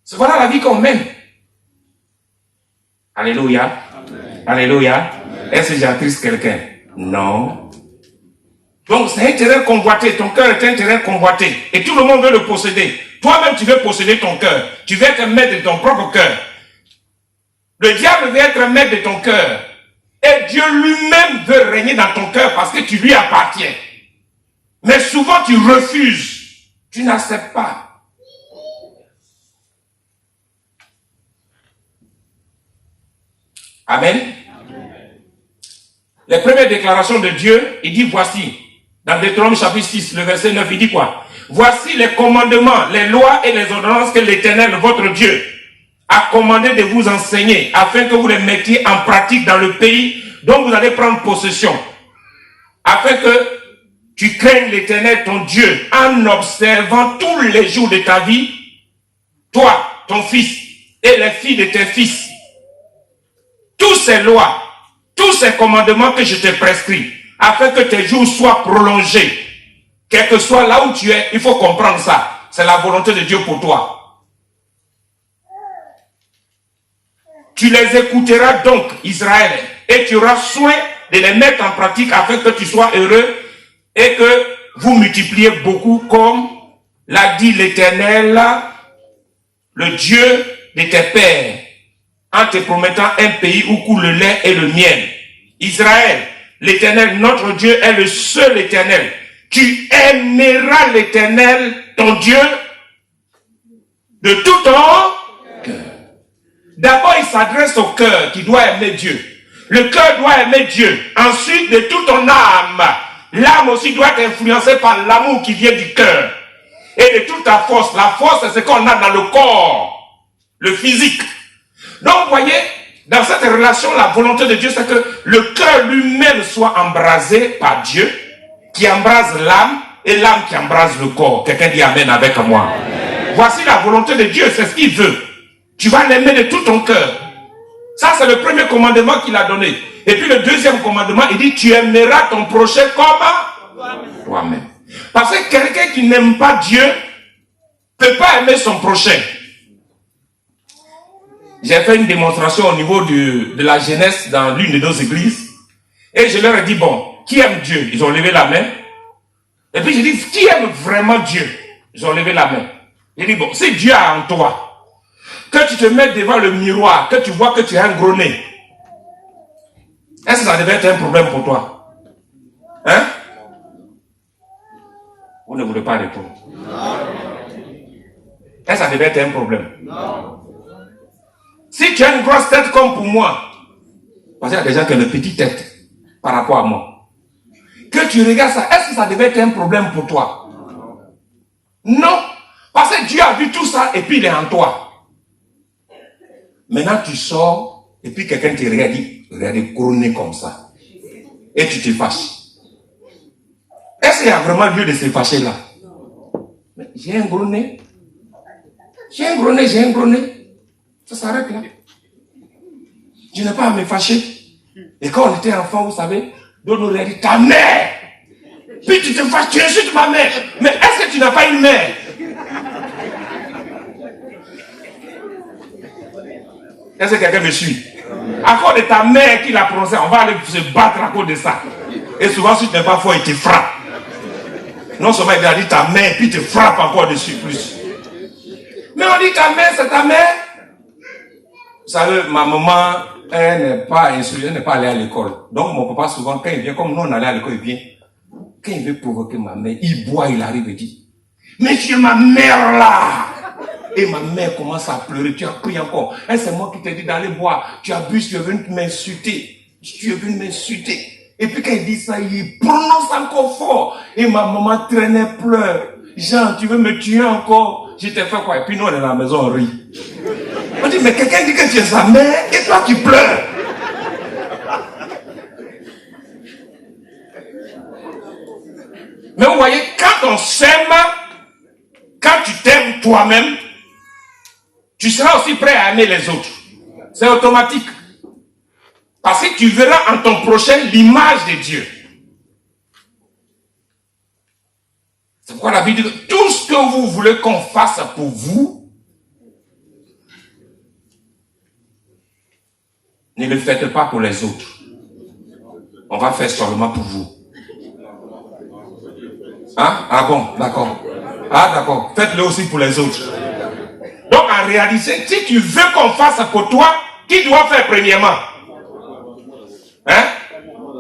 C'est voilà la vie qu'on mène. Alléluia. Amen. Alléluia. Est-ce que j'attriste quelqu'un? Non. Donc c'est un terrain convoité. Ton cœur est un terrain convoité. Et tout le monde veut le posséder. Toi-même tu veux posséder ton cœur. Tu veux être maître de ton propre cœur. Le diable veut être maître de ton cœur. Et Dieu lui-même veut régner dans ton cœur parce que tu lui appartiens. Mais souvent tu refuses. Tu n'acceptes pas. Amen. Les premières déclarations de Dieu, il dit voici. Dans Deutéronome chapitre 6, le verset 9, il dit quoi? Voici les commandements, les lois et les ordonnances que l'Éternel, votre Dieu, a commandé de vous enseigner, afin que vous les mettiez en pratique dans le pays dont vous allez prendre possession. Afin que tu craignes l'Éternel, ton Dieu, en observant tous les jours de ta vie, toi, ton fils, et les filles de tes fils. ces lois, tous ces commandements que je te prescris, afin que tes jours soient prolongés. Quel que soit là où tu es, il faut comprendre ça. C'est la volonté de Dieu pour toi. Tu les écouteras donc, Israël, et tu auras soin de les mettre en pratique afin que tu sois heureux et que vous multipliez beaucoup comme l'a dit l'Éternel, le Dieu de tes pères, en te promettant un pays où coule le lait et le miel. Israël, l'Éternel, notre Dieu, est le seul Éternel. Tu aimeras l'Éternel, ton Dieu, de tout ton cœur. D'abord, il s'adresse au cœur qui doit aimer Dieu. Le cœur doit aimer Dieu. Ensuite, de toute ton âme. L'âme aussi doit être influencée par l'amour qui vient du cœur. Et de toute ta force. La force, c'est ce qu'on a dans le corps. Le physique. Donc, vous voyez, dans cette relation, la volonté de Dieu, c'est que le cœur lui-même soit embrasé par Dieu, qui embrase l'âme, et l'âme qui embrase le corps. Quelqu'un dit Amen avec moi. Amen. Voici la volonté de Dieu, c'est ce qu'il veut. Tu vas l'aimer de tout ton cœur. Ça, c'est le premier commandement qu'il a donné. Et puis le deuxième commandement, il dit, tu aimeras ton prochain comme toi-même. Parce que quelqu'un qui n'aime pas Dieu ne peut pas aimer son prochain. J'ai fait une démonstration au niveau de la jeunesse dans l'une de nos églises. Et je leur ai dit, bon, qui aime Dieu? Ils ont levé la main. Et puis j'ai dit, qui aime vraiment Dieu? Ils ont levé la main. J'ai dit, bon, si Dieu est en toi, que tu te mets devant le miroir, que tu vois que tu as un gros nez, est-ce que ça devait être un problème pour toi? Hein? Vous ne voulez pas répondre. Est-ce que ça devait être un problème? Non. Si tu as une grosse tête comme pour moi, parce qu'il y a des gens qui ont une petite tête par rapport à moi, que tu regardes ça, est-ce que ça devait être un problème pour toi? Non. Parce que Dieu a vu tout ça et puis il est en toi. Maintenant tu sors et puis quelqu'un te regarde, dit, regardez, couronné comme ça. Et tu te fâches. Est-ce qu'il y a vraiment lieu de se fâcher là? Mais j'ai un gros nez. J'ai un gros nez. Ça s'arrête là. Je n'ai pas à me fâcher. Et quand on était enfant, vous savez, d'autres nous dit ta mère. Puis tu te fâches, tu insultes ma mère. Mais est-ce que tu n'as pas une mère? Est-ce que quelqu'un me suit? À cause de ta mère qui l'a prononcé, on va aller se battre à cause de ça. Et souvent, si tu n'es pas fort, il te frappe. Non seulement il a dit ta mère, puis il te frappe encore dessus plus. Mais on dit ta mère, c'est ta mère. Vous savez, ma maman, elle n'est pas instruite, elle n'est pas allée à l'école. Donc mon papa, souvent, quand il vient, comme nous on allait à l'école, il vient. Quand il veut provoquer ma mère, il boit, il arrive et dit, mais tu es ma mère là! Et ma mère commence à pleurer, tu as pris encore. Et c'est moi qui t'ai dit d'aller boire. Tu abuses, tu es venu m'insulter. Tu es venu m'insulter. Et puis quand il dit ça, il prononce encore fort. Et ma maman traînait, pleure. Jean, tu veux me tuer encore? Je t'ai fait quoi? Et puis nous, on est dans la maison, on rit. On dit, mais quelqu'un dit que tu es sa mère, et toi tu pleures. Mais vous voyez, quand on s'aime, quand tu t'aimes toi-même, tu seras aussi prêt à aimer les autres. C'est automatique. Parce que tu verras en ton prochain l'image de Dieu. C'est pourquoi la Bible dit que tout ce que vous voulez qu'on fasse pour vous, ne le faites pas pour les autres. On va faire seulement pour vous. Hein? Ah bon, d'accord. Ah d'accord. Faites-le aussi pour les autres. Donc en réalité, si tu veux qu'on fasse pour toi, qui doit faire premièrement? Hein?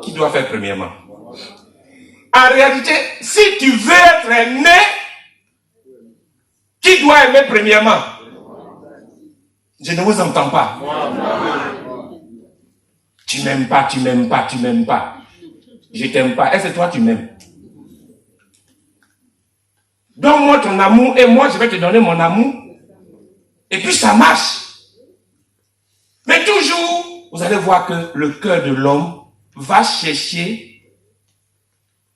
Qui doit faire premièrement? En réalité, si tu veux être aimé, qui doit aimer premièrement? Je ne vous entends pas. Tu m'aimes pas, tu m'aimes pas, tu m'aimes pas. Je t'aime pas. Est-ce que toi tu m'aimes? Donne-moi ton amour et moi je vais te donner mon amour. Et puis ça marche. Mais toujours, vous allez voir que le cœur de l'homme va chercher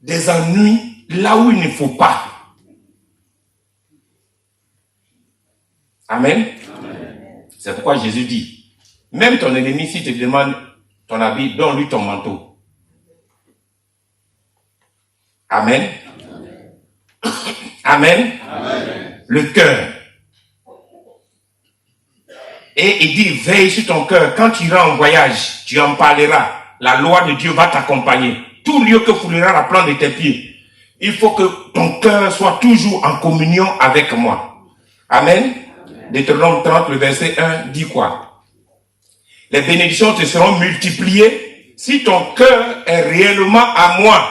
des ennuis là où il ne faut pas. Amen. C'est pourquoi Jésus dit, même ton ennemi, s'il te demande ton habit, donne-lui ton manteau. Amen. Amen. Amen. Le cœur. Et il dit, veille sur ton cœur. Quand tu iras en voyage, tu en parleras. La loi de Dieu va t'accompagner. Tout lieu que foulera la plante de tes pieds. Il faut que ton cœur soit toujours en communion avec moi. Amen. Deutéronome 30, le verset 1, dit quoi? Les bénédictions te seront multipliées si ton cœur est réellement à moi.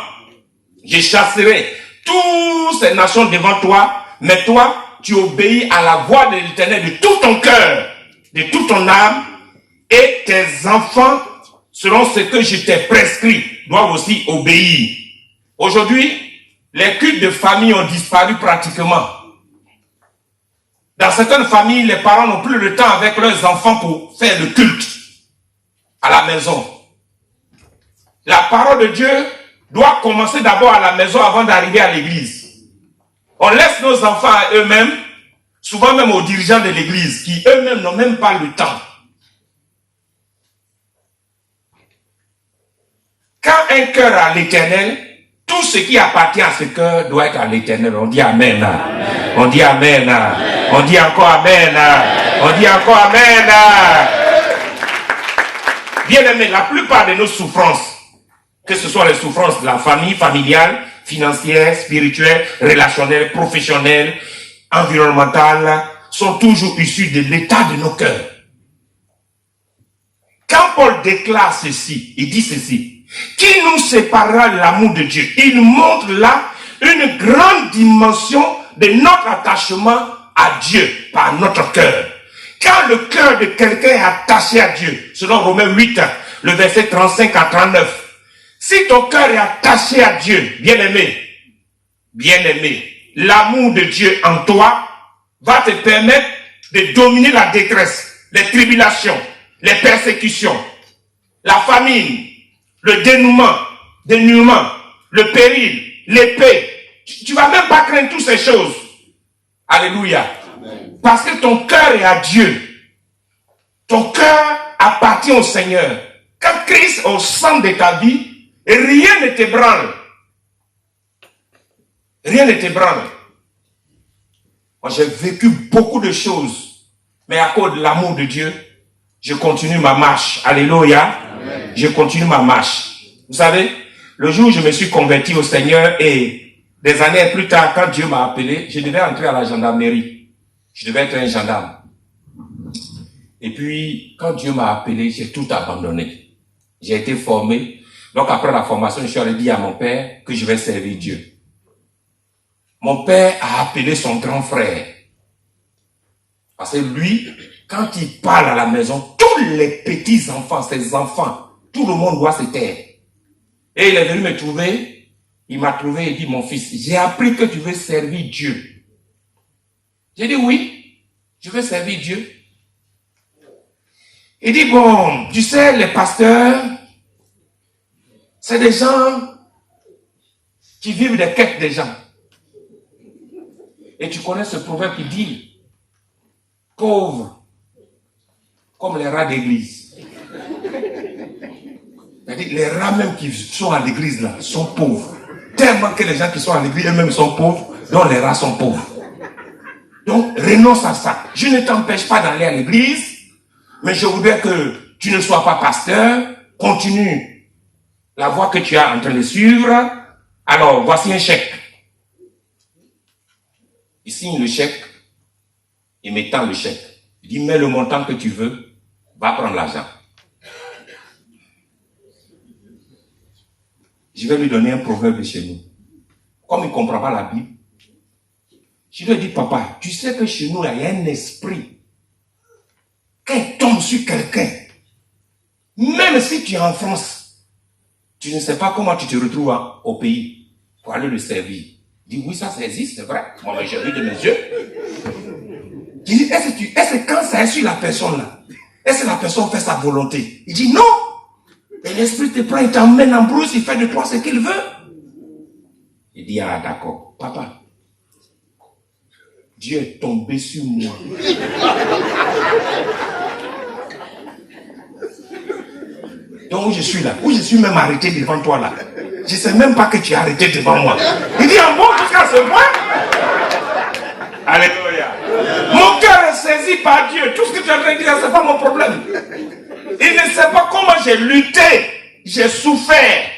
Je chasserai toutes ces nations devant toi, mais toi, tu obéis à la voix de l'Éternel de tout ton cœur, de toute ton âme, et tes enfants, selon ce que je t'ai prescrit, doivent aussi obéir. Aujourd'hui, les cultes de famille ont disparu pratiquement. Dans certaines familles, les parents n'ont plus le temps avec leurs enfants pour faire le culte à la maison. La parole de Dieu doit commencer d'abord à la maison avant d'arriver à l'église. On laisse nos enfants à eux-mêmes, souvent même aux dirigeants de l'église, qui eux-mêmes n'ont même pas le temps. Quand un cœur a l'Éternel, tout ce qui appartient à ce cœur doit être à l'Éternel. On dit Amen. Amen. On dit Amen. Amen. On dit encore Amen. Amen. On dit encore Amen. Bien aimé, la plupart de nos souffrances, que ce soit les souffrances de la famille, familiale, financière, spirituelle, relationnelle, professionnelle, environnementale, sont toujours issues de l'état de nos cœurs. Quand Paul déclare ceci, il dit ceci: qui nous séparera de l'amour de Dieu? Il montre là une grande dimension de notre attachement à Dieu par notre cœur. Quand le cœur de quelqu'un est attaché à Dieu, selon Romains 8, le verset 35 à 39, si ton cœur est attaché à Dieu, bien-aimé, l'amour de Dieu en toi va te permettre de dominer la détresse, les tribulations, les persécutions, la famine, le dénuement, le péril, l'épée. Tu vas même pas craindre toutes ces choses. Alléluia. Amen. Parce que ton cœur est à Dieu. Ton cœur appartient au Seigneur. Quand Christ est au centre de ta vie, rien ne t'ébranle. Rien ne t'ébranle. Moi, j'ai vécu beaucoup de choses, mais à cause de l'amour de Dieu, je continue ma marche. Alléluia. Amen. Je continue ma marche. Vous savez, le jour où je me suis converti au Seigneur et des années plus tard, quand Dieu m'a appelé, je devais entrer à la gendarmerie. Je devais être un gendarme. Et puis, quand Dieu m'a appelé, j'ai tout abandonné. J'ai été formé. Donc, après la formation, je suis allé dire à mon père que je vais servir Dieu. Mon père a appelé son grand frère. Parce que lui, quand il parle à la maison, tous les petits enfants, ses enfants, tout le monde doit se taire. Et il est venu me trouver. Il m'a trouvé et dit: mon fils, j'ai appris que tu veux servir Dieu. J'ai dit: oui, je veux servir Dieu. Il dit: bon, tu sais, les pasteurs, c'est des gens qui vivent des quêtes des gens. Et tu connais ce proverbe qui dit: pauvres comme les rats d'église. C'est-à-dire, les rats même qui sont à l'église là sont pauvres. Tellement que les gens qui sont à l'église eux-mêmes sont pauvres, donc les rats sont pauvres. Donc, renonce à ça. Je ne t'empêche pas d'aller à l'église, mais je voudrais que tu ne sois pas pasteur. Continue la voie que tu es en train de suivre. Alors, voici un chèque. Il signe le chèque. Il m'étend le chèque. Il dit: mets le montant que tu veux, va prendre l'argent. Je vais lui donner un proverbe de chez nous. Comme il ne comprend pas la Bible, je lui ai dit: papa, tu sais que chez nous, il y a un esprit. Quand il tombe sur quelqu'un, même si tu es en France, tu ne sais pas comment tu te retrouves au pays pour aller le servir. Il dit: oui, ça existe, c'est vrai. Moi, j'ai vu de mes yeux. Je dis: est-ce que quand ça est sur la personne là, est-ce que la personne fait sa volonté? Il dit: non. Et l'esprit te prend, il t'emmène en brousse, il fait de toi ce qu'il veut. Il dit: ah, d'accord, papa, Dieu est tombé sur moi. Donc où je suis là, où je suis même arrêté devant toi là. Je ne sais même pas que tu es arrêté devant moi. Il dit, en bon, jusqu'à ce point. Alléluia. Mon cœur est saisi par Dieu. Tout ce que tu es en train de dire, ce n'est pas mon problème. Il ne sait pas comment j'ai lutté, j'ai souffert.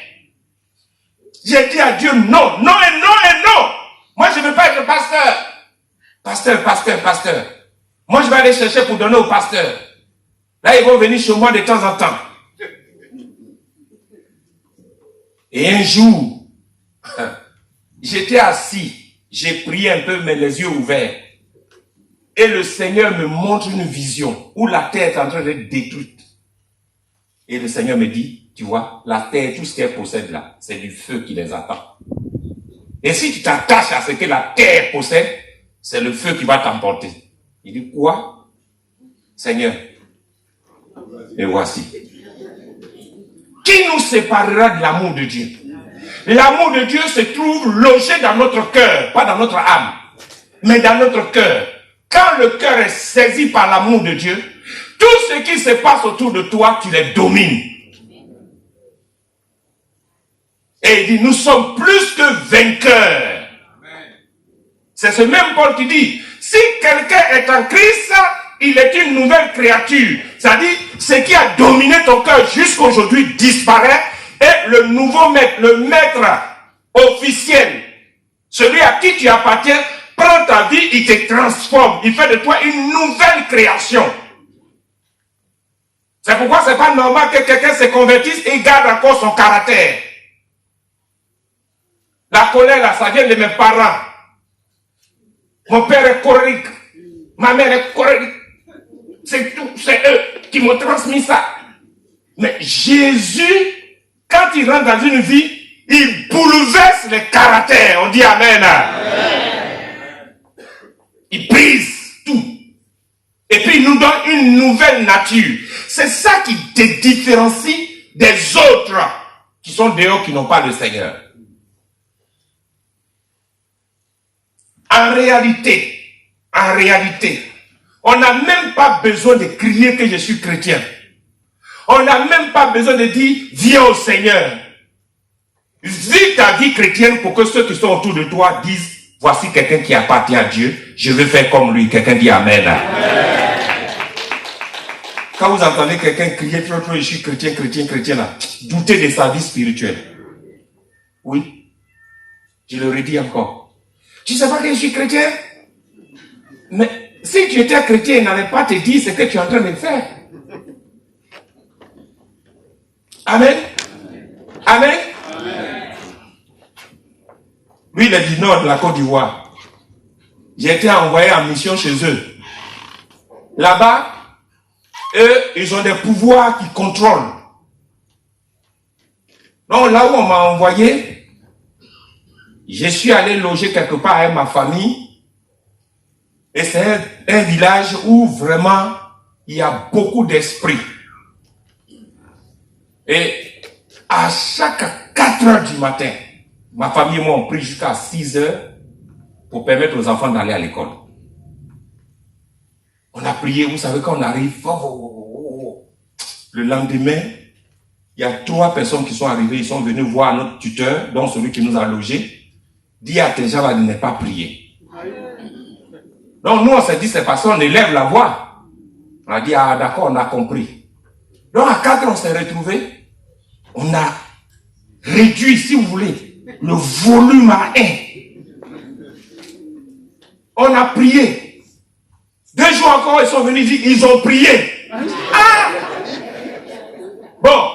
J'ai dit à Dieu non, non et non et non. Moi, je ne veux pas être pasteur. Pasteur. Moi, je vais aller chercher pour donner au pasteur. Là, ils vont venir chez moi de temps en temps. Et un jour, j'étais assis, j'ai prié un peu, mais les yeux ouverts. Et le Seigneur me montre une vision où la terre est en train d'être détruite. Et le Seigneur me dit, tu vois, la terre, tout ce qu'elle possède là, c'est du feu qui les attend. Et si tu t'attaches à ce que la terre possède, c'est le feu qui va t'emporter. Il dit, quoi? Seigneur, et voici. Qui nous séparera de l'amour de Dieu? L'amour de Dieu se trouve logé dans notre cœur, pas dans notre âme, mais dans notre cœur. Quand le cœur est saisi par l'amour de Dieu, tout ce qui se passe autour de toi, tu les domines. Et il dit, nous sommes plus que vainqueurs. C'est ce même Paul qui dit, si quelqu'un est en Christ, il est une nouvelle créature. C'est-à-dire, ce qui a dominé ton cœur jusqu'aujourd'hui disparaît et le nouveau maître, le maître officiel, celui à qui tu appartiens, prend ta vie, il te transforme. Il fait de toi une nouvelle création. C'est pourquoi c'est pas normal que quelqu'un se convertisse et garde encore son caractère. La colère là, ça vient de mes parents. Mon père est colérique. Ma mère est colérique. C'est tout, c'est eux qui m'ont transmis ça. Mais Jésus, quand il rentre dans une vie, il bouleverse les caractères. On dit Amen. Il brise tout. Et puis il nous donne une nouvelle nature. C'est ça qui te différencie des autres qui sont dehors, qui n'ont pas le Seigneur. En réalité, on n'a même pas besoin de crier que je suis chrétien. On n'a même pas besoin de dire, viens au Seigneur. Vis ta vie chrétienne pour que ceux qui sont autour de toi disent, voici quelqu'un qui appartient à Dieu, je veux faire comme lui. Quelqu'un dit Amen. Quand vous entendez quelqu'un crier, je suis chrétien, là, doutez de sa vie spirituelle. Oui, je le redis encore. Tu ne sais pas que je suis chrétien? Mais si tu étais chrétien, il n'allait pas te dire ce que tu es en train de faire. Amen. Amen. Lui, il est du nord de la Côte d'Ivoire. J'ai été envoyé en mission chez eux. Là-bas, eux, ils ont des pouvoirs qui contrôlent. Donc là où on m'a envoyé, je suis allé loger quelque part avec ma famille. Et c'est un village où vraiment il y a beaucoup d'esprit. Et à chaque 4 heures du matin, ma famille et moi on prie jusqu'à 6 heures pour permettre aux enfants d'aller à l'école. On a prié, vous savez, quand on arrive, le lendemain, il y a 3 personnes qui sont arrivées, ils sont venus voir notre tuteur, donc celui qui nous a logés. Dis à tes gens de ne pas prier. Donc nous on s'est dit, c'est parce qu'on élève la voix. On a dit, ah d'accord, on a compris. Donc à 4 on s'est retrouvés. On a réduit, si vous voulez, le volume à 1. On a prié. 2 jours encore, ils sont venus dire, ils ont prié. Ah! Bon,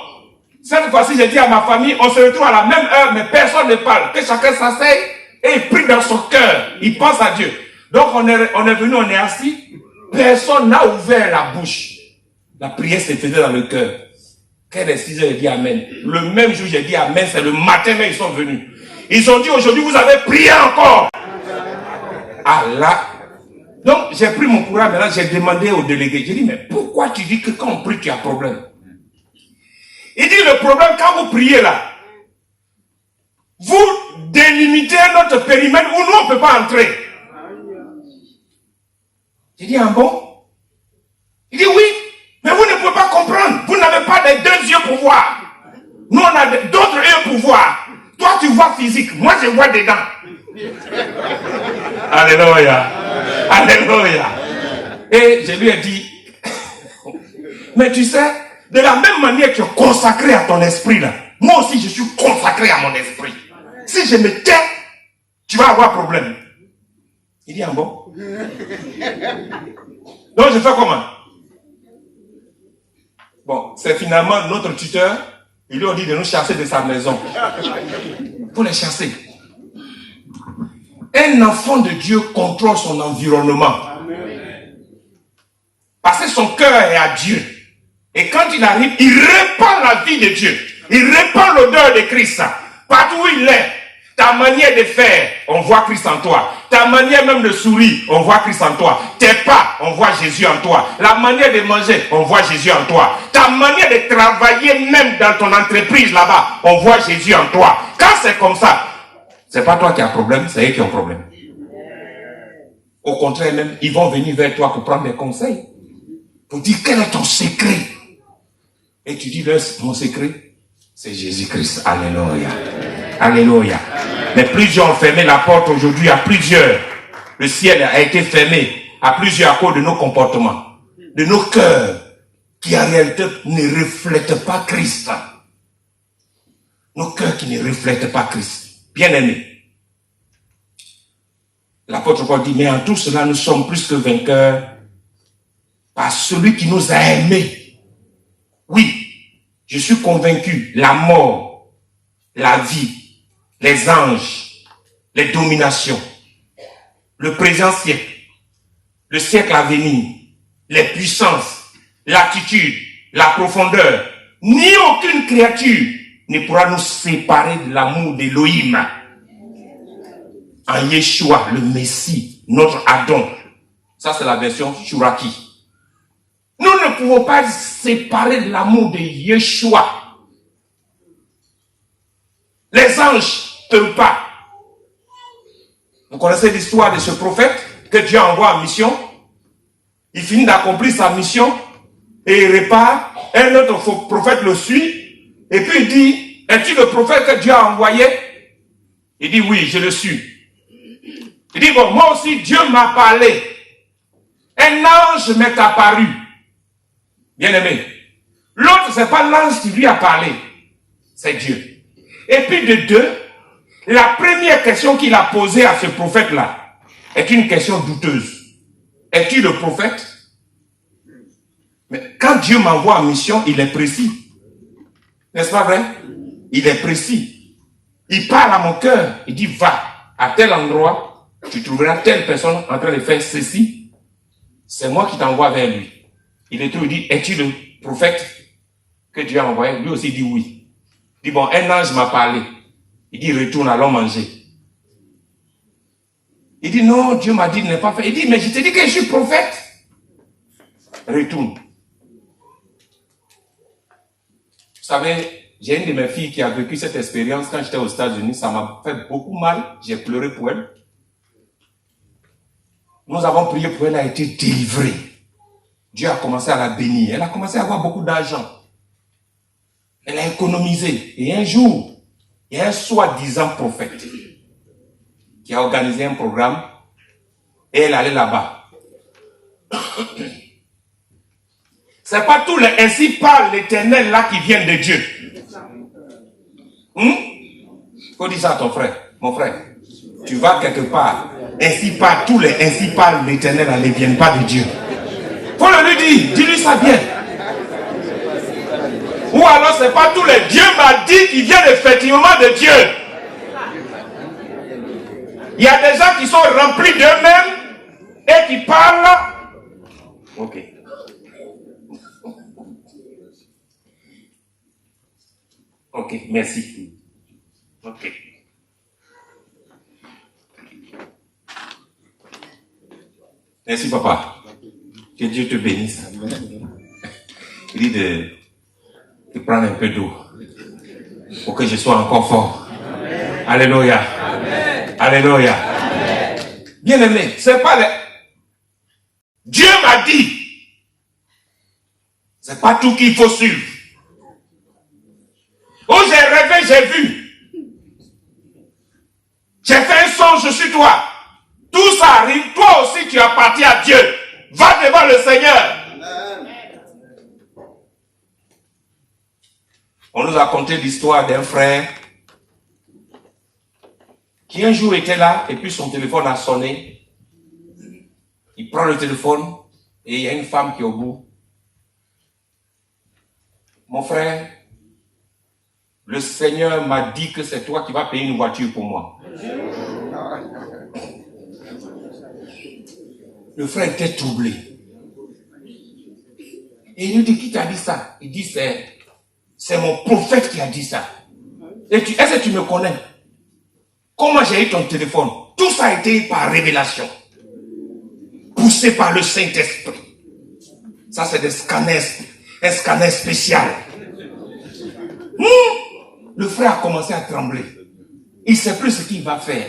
cette fois-ci, j'ai dit à ma famille, on se retrouve à la même heure, mais personne ne parle. Que chacun s'asseye et il prie dans son cœur. Il pense à Dieu. Donc on est venu, on est assis. Personne n'a ouvert la bouche. La prière se faisait dans le cœur. Quand il est 6 heures, il dit Amen. Le même jour, j'ai dit Amen, c'est le matin, mais ils sont venus. Ils ont dit aujourd'hui, vous avez prié encore. Ah là. Donc j'ai pris mon courage, maintenant j'ai demandé au délégué. J'ai dit, mais pourquoi tu dis que quand on prie, tu as problème? Il dit, le problème, quand vous priez là, vous délimitez notre périmètre où nous, on ne peut pas entrer. J'ai dit, ah bon? Il dit, oui, mais vous ne pouvez pas comprendre. Vous n'avez pas les 2 deux yeux pour voir. Nous, on a d'autres yeux pour voir. Toi, tu vois physique. Moi, je vois dedans. Alléluia. Alléluia. Et je lui ai dit, mais tu sais, de la même manière que tu es consacré à ton esprit là, moi aussi je suis consacré à mon esprit. Si je me tais, tu vas avoir problème. Il dit, ah bon? Donc je fais comment? Bon, c'est finalement notre tuteur, ils lui ont dit de nous chasser de sa maison. Pour les chasser. Un enfant de Dieu contrôle son environnement. Parce que son cœur est à Dieu. Et quand il arrive, il répand la vie de Dieu. Il répand l'odeur de Christ. Partout où il est, ta manière de faire, on voit Christ en toi. Ta manière même de sourire, on voit Christ en toi. Tes pas, on voit Jésus en toi. La manière de manger, on voit Jésus en toi. Ta manière de travailler même dans ton entreprise là-bas, on voit Jésus en toi. Quand c'est comme ça, c'est pas toi qui as problème, c'est eux qui ont problème. Au contraire même, ils vont venir vers toi pour prendre des conseils. Pour dire quel est ton secret. Et tu dis, mon secret, c'est Jésus-Christ. Alléluia. Alléluia. Mais plusieurs ont fermé la porte aujourd'hui à plusieurs. Le ciel a été fermé à plusieurs à cause de nos comportements, de nos cœurs, qui en réalité ne reflètent pas Christ. Nos cœurs qui ne reflètent pas Christ. Bien-aimés. L'apôtre Paul dit, mais en tout cela, nous sommes plus que vainqueurs par celui qui nous a aimés. Oui, je suis convaincu, la mort, la vie, les anges, les dominations, le présent siècle, le siècle à venir, les puissances, l'attitude, la profondeur, ni aucune créature ne pourra nous séparer de l'amour d'Élohim. En Yeshua, le Messie, notre Adon. Ça, c'est la version Shuraki. Nous ne pouvons pas séparer de l'amour de Yeshua. Les anges ne peuvent pas. Vous connaissez l'histoire de ce prophète que Dieu envoie en mission. Il finit d'accomplir sa mission et il repart. Un autre prophète le suit et puis il dit, es-tu le prophète que Dieu a envoyé? Il dit, oui, je le suis. Il dit, bon, moi aussi, Dieu m'a parlé. Un ange m'est apparu. Bien-aimé. L'autre, c'est pas l'ange qui lui a parlé. C'est Dieu. Et puis de deux, la première question qu'il a posée à ce prophète-là est une question douteuse. Es-tu le prophète? Mais quand Dieu m'envoie en mission, il est précis. N'est-ce pas vrai? Il est précis. Il parle à mon cœur. Il dit, va à tel endroit. Tu trouveras telle personne en train de faire ceci. C'est moi qui t'envoie vers lui. Il est tout, il dit, es-tu le prophète que Dieu a envoyé? Lui aussi il dit oui. Il dit, bon, un ange m'a parlé. Il dit, retourne, allons manger. Il dit, non, Dieu m'a dit de ne pas faire. Il dit, mais je te dis que je suis prophète. Retourne. Vous savez, j'ai une de mes filles qui a vécu cette expérience quand j'étais aux États-Unis. Ça m'a fait beaucoup mal. J'ai pleuré pour elle. Nous avons prié pour elle, elle a été délivrée. Dieu a commencé à la bénir. Elle a commencé à avoir beaucoup d'argent. Elle a économisé. Et un jour, il y a un soi-disant prophète qui a organisé un programme et elle allait là-bas. C'est pas tous les ainsi parle l'Éternel là qui viennent de Dieu. Faut dire ça à ton frère. Mon frère, tu vas quelque part. Ainsi parle tous les ainsi parle l'Éternel là ne viennent pas de Dieu. Faut le lui dire. Dis-lui ça bien. Ou alors c'est pas tous les Dieu m'a dit qu'ils viennent effectivement de Dieu. Il y a des gens qui sont remplis d'eux-mêmes et qui parlent. Ok. Ok, merci. Ok. Merci papa. Que Dieu te bénisse. Il dit de prendre un peu d'eau pour que je sois encore fort. Amen. Alléluia. Amen. Alléluia. Amen. Bien aimé, c'est pas le... Dieu m'a dit. C'est pas tout qu'il faut suivre. j'ai vu. J'ai fait un songe sur toi. Tout ça arrive, toi aussi tu appartiens à Dieu. Va devant le Seigneur. On nous a conté l'histoire d'un frère qui un jour était là et puis son téléphone a sonné. Il prend le téléphone et il y a une femme qui est au bout. Mon frère, le Seigneur m'a dit que c'est toi qui vas payer une voiture pour moi. Le frère était troublé. Et il lui dit, qui t'a dit ça? Il dit, c'est mon prophète qui a dit ça. Est-ce que tu me connais? Comment j'ai eu ton téléphone? Tout ça a été par révélation. Poussé par le Saint-Esprit. Ça, c'est des scanners, un scanner spécial. Le frère a commencé à trembler. Il ne sait plus ce qu'il va faire.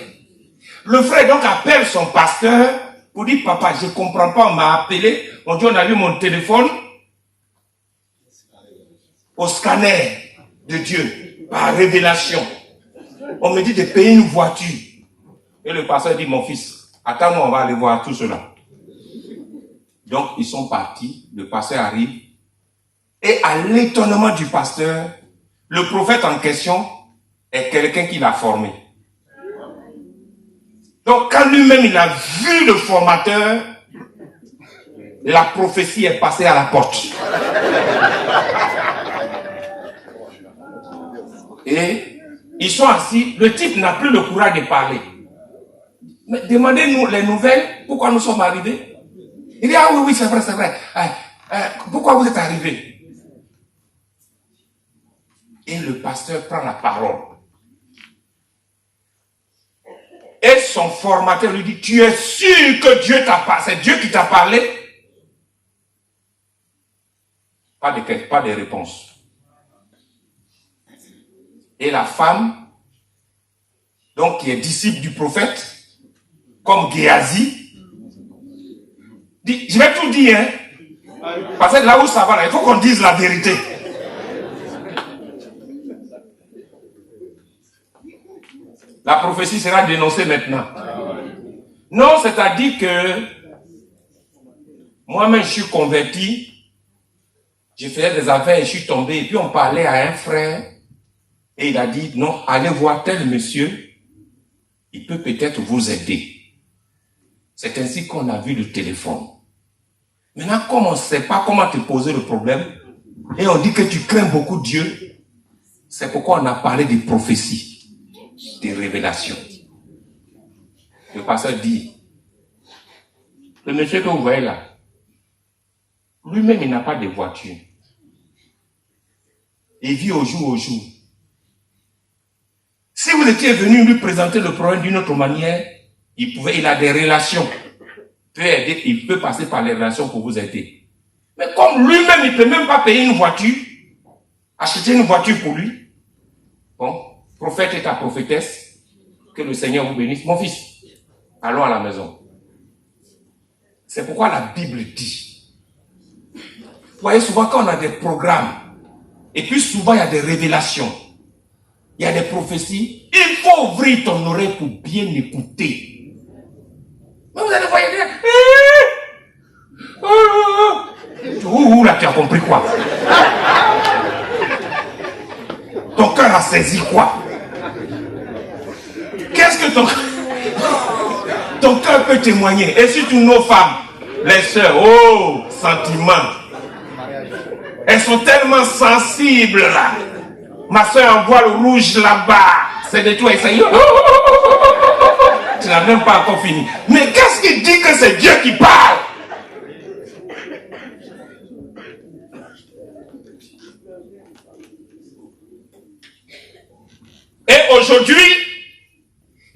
Le frère donc appelle son pasteur pour dire, papa, je ne comprends pas, on m'a appelé, on dit, on a vu mon téléphone au scanner de Dieu, par révélation. On me dit de payer une voiture. Et le pasteur dit, mon fils, attends-moi, on va aller voir tout cela. Donc, ils sont partis, le pasteur arrive, et à l'étonnement du pasteur, le prophète en question est quelqu'un qui l'a formé. Donc, quand lui-même il a vu le formateur, la prophétie est passée à la porte. Et ils sont assis, le type n'a plus le courage de parler. Mais demandez-nous les nouvelles, pourquoi nous sommes arrivés. Il dit, ah oui, oui, c'est vrai, c'est vrai. Pourquoi vous êtes arrivés? Et le pasteur prend la parole. Et son formateur lui dit, tu es sûr que Dieu t'a parlé? C'est Dieu qui t'a parlé? Pas de réponse. Et la femme, donc qui est disciple du prophète, comme Géasi, dit, je vais tout dire, hein, parce que là où ça va, là, il faut qu'on dise la vérité. La prophétie sera dénoncée maintenant. Non, c'est-à-dire que moi-même je suis converti, je faisais des affaires et je suis tombé, et puis on parlait à un frère, et il a dit, non, allez voir tel monsieur, il peut peut-être vous aider. C'est ainsi qu'on a vu le téléphone. Maintenant, comme on ne sait pas comment te poser le problème, et on dit que tu crains beaucoup Dieu, c'est pourquoi on a parlé des prophéties, des révélations. Le pasteur dit, le monsieur que vous voyez là, lui-même il n'a pas de voiture. Il vit au jour au jour. Si vous étiez venu lui présenter le problème d'une autre manière, il a des relations. Il peut passer par les relations pour vous aider. Mais comme lui-même, il ne peut même pas payer une voiture, acheter une voiture pour lui. Bon, prophète et ta prophétesse, que le Seigneur vous bénisse. Mon fils, allons à la maison. C'est pourquoi la Bible dit. Vous voyez, souvent quand on a des programmes, et puis souvent il y a des révélations, il y a des prophéties, il faut ouvrir ton oreille pour bien écouter. Mais vous allez voir, là tu as compris quoi? Ton cœur a saisi quoi? Qu'est-ce que ton cœur peut témoigner? Et surtout nos femmes, les sœurs, oh, sentiments. Elles sont tellement sensibles là. Ma soeur en voile rouge là-bas. C'est de toi, essayer. Tu n'as même pas encore fini. Mais qu'est-ce qui dit que c'est Dieu qui parle? Et aujourd'hui,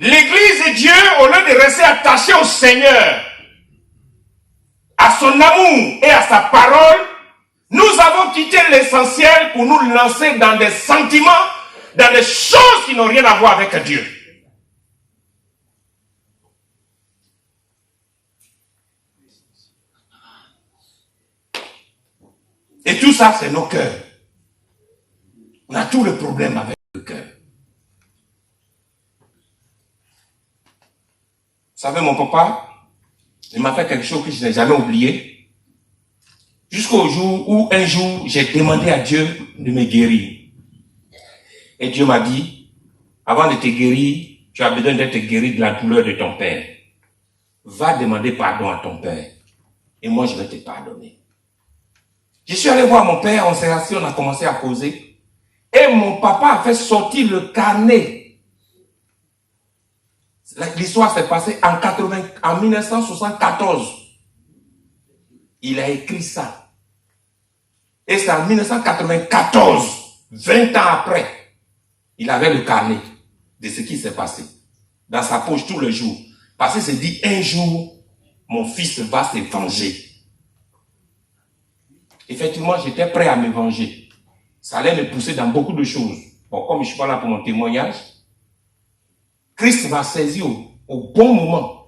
l'Église et Dieu, au lieu de rester attachés au Seigneur, à son amour et à sa parole, nous avons quitté l'essentiel pour nous lancer dans des sentiments, dans des choses qui n'ont rien à voir avec Dieu. Et tout ça, c'est nos cœurs. On a tout le problème avec le cœur. savez, mon papa, il m'a fait quelque chose que je n'ai jamais oublié. Jusqu'au jour où un jour, j'ai demandé à Dieu de me guérir. Et Dieu m'a dit, avant de te guérir, tu as besoin d'être guéri de la douleur de ton père. Va demander pardon à ton père. Et moi, je vais te pardonner. Je suis allé voir mon père, on s'est assis, on a commencé à causer. Et mon papa a fait sortir le carnet. L'histoire s'est passée en 1974. Il a écrit ça. Et c'est en 1994, 20 ans après, il avait le carnet de ce qui s'est passé dans sa poche tous les jours. Parce qu'il s'est dit, un jour, mon fils va se venger. Effectivement, j'étais prêt à me venger. Ça allait me pousser dans beaucoup de choses. Bon, comme je ne suis pas là pour mon témoignage, Christ m'a saisi au bon moment.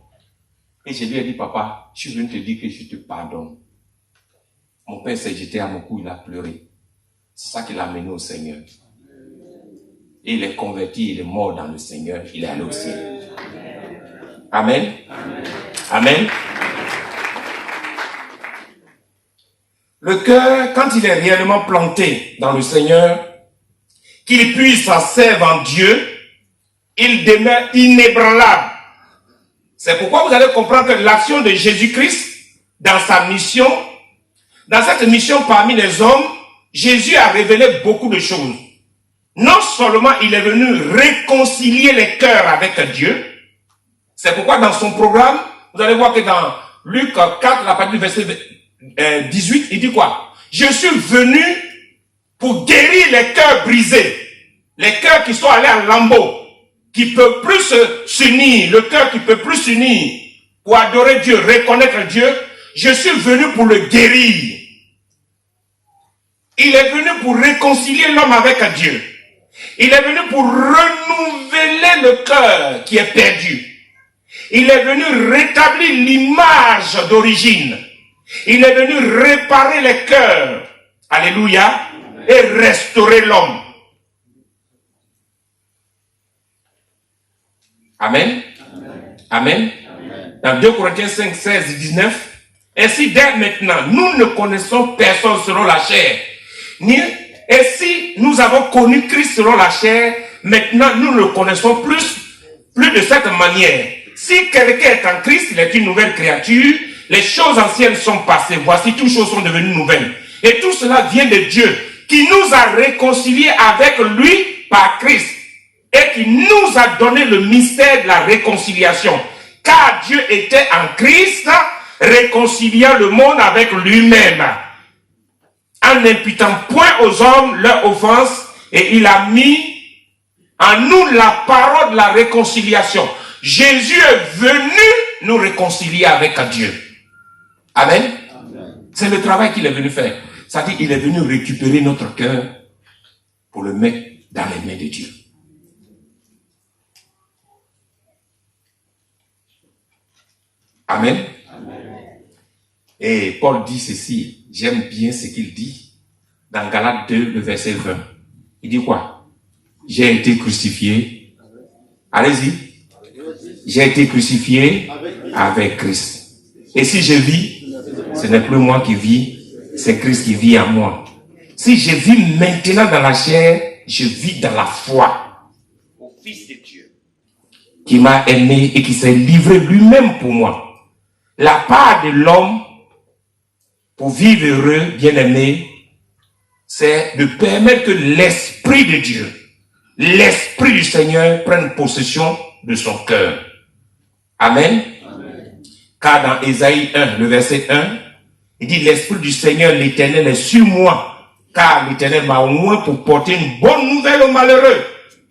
Et je lui ai dit, papa, je suis venu te dire que je te pardonne. Mon père s'est jeté à mon cou, il a pleuré. C'est ça qui l'a amené au Seigneur. Et il est converti, il est mort dans le Seigneur, il est allé au ciel. Amen. Amen. Le cœur, quand il est réellement planté dans le Seigneur, qu'il puise sa sève en Dieu, il demeure inébranlable. C'est pourquoi vous allez comprendre que l'action de Jésus-Christ dans sa mission, dans cette mission parmi les hommes, Jésus a révélé beaucoup de choses. Non seulement il est venu réconcilier les cœurs avec Dieu, c'est pourquoi dans son programme, vous allez voir que dans Luc 4, la partie du verset 18, il dit quoi? Je suis venu pour guérir les cœurs brisés, les cœurs qui sont allés en lambeaux, qui ne peuvent plus s'unir, le cœur qui ne peut plus s'unir pour adorer Dieu, reconnaître Dieu. Je suis venu pour le guérir. Il est venu pour réconcilier l'homme avec Dieu. Il est venu pour renouveler le cœur qui est perdu. Il est venu rétablir l'image d'origine. Il est venu réparer les cœurs. Alléluia. Et restaurer l'homme. Amen. Amen. Dans 2 Corinthiens 5, 16 et 19. Ainsi, dès maintenant, nous ne connaissons personne selon la chair. Et si nous avons connu Christ selon la chair, maintenant nous ne le connaissons plus de cette manière. Si quelqu'un est en Christ, il est une nouvelle créature, les choses anciennes sont passées, voici toutes choses sont devenues nouvelles. Et tout cela vient de Dieu, qui nous a réconciliés avec lui par Christ, et qui nous a donné le mystère de la réconciliation. Car Dieu était en Christ, réconciliant le monde avec lui-même, en n'imputant point aux hommes leur offense, et il a mis en nous la parole de la réconciliation. Jésus est venu nous réconcilier avec Dieu. Amen. C'est le travail qu'il est venu faire. C'est-à-dire qu'il est venu récupérer notre cœur pour le mettre dans les mains de Dieu. Amen. Et Paul dit ceci, j'aime bien ce qu'il dit dans Galates 2, le verset 20. Il dit quoi? J'ai été crucifié. Allez-y. J'ai été crucifié avec Christ. Et si je vis, ce n'est plus moi qui vis, c'est Christ qui vit en moi. Si je vis maintenant dans la chair, je vis dans la foi au Fils de Dieu qui m'a aimé et qui s'est livré lui-même pour moi. La part de l'homme pour vivre heureux, bien-aimé, c'est de permettre que l'Esprit de Dieu, l'Esprit du Seigneur prenne possession de son cœur. Amen. Amen. Car dans Ésaïe 1, le verset 1, il dit, l'Esprit du Seigneur, l'Éternel est sur moi, car l'Éternel m'a oint pour porter une bonne nouvelle aux malheureux.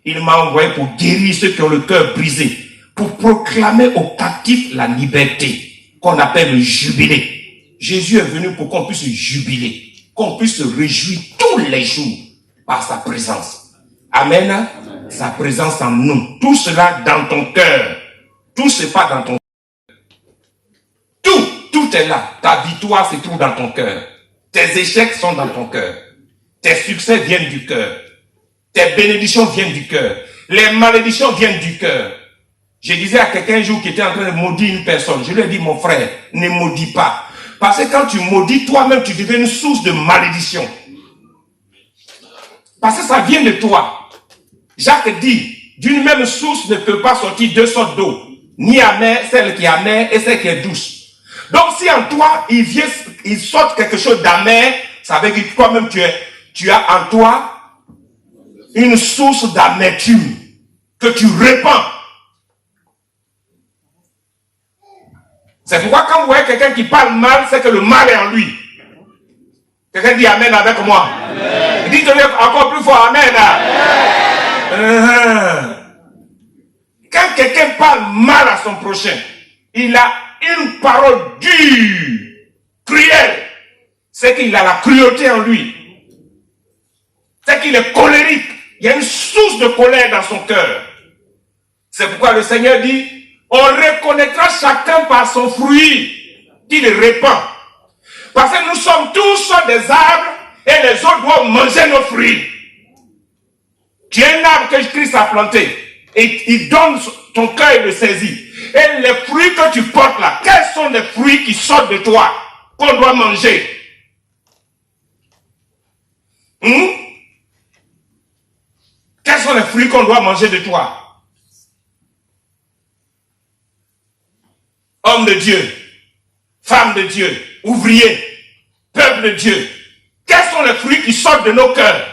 Il m'a envoyé pour guérir ceux qui ont le cœur brisé, pour proclamer aux captifs la liberté, qu'on appelle le jubilé. Jésus est venu pour qu'on puisse jubiler, qu'on puisse se réjouir tous les jours par sa présence. Amen. Amen. Sa présence en nous. Tout cela dans ton cœur. Tout se passe dans ton cœur. Tout est là. Ta victoire se trouve dans ton cœur. Tes échecs sont dans ton cœur. Tes succès viennent du cœur. Tes bénédictions viennent du cœur. Les malédictions viennent du cœur. Je disais à quelqu'un un jour qui était en train de maudire une personne, je lui ai dit, mon frère, ne maudis pas. Parce que quand tu maudis, toi-même, tu deviens une source de malédiction. Parce que ça vient de toi. Jacques dit, d'une même source ne peut pas sortir deux sortes d'eau. Ni amère, celle qui est amère et celle qui est douce. Donc si en toi, il sort quelque chose d'amer, ça veut dire que toi-même, tu as en toi une source d'amertume que tu répands. C'est pourquoi quand vous voyez quelqu'un qui parle mal, c'est que le mal est en lui. Quelqu'un dit Amen avec moi. Dites-le encore plus fort, Amen. Quand quelqu'un parle mal à son prochain, il a une parole dure, cruelle. C'est qu'il a la cruauté en lui. C'est qu'il est colérique. Il y a une source de colère dans son cœur. C'est pourquoi le Seigneur dit, on reconnaîtra chacun par son fruit qu'il répand. Parce que nous sommes tous des arbres et les autres doivent manger nos fruits. Tu es un arbre que Christ a planté et il donne ton cœur et le saisit. Et les fruits que tu portes là, quels sont les fruits qui sortent de toi qu'on doit manger? Quels sont les fruits qu'on doit manger de toi? Homme de Dieu, femme de Dieu, ouvrier, peuple de Dieu. Quels sont les fruits qui sortent de nos cœurs?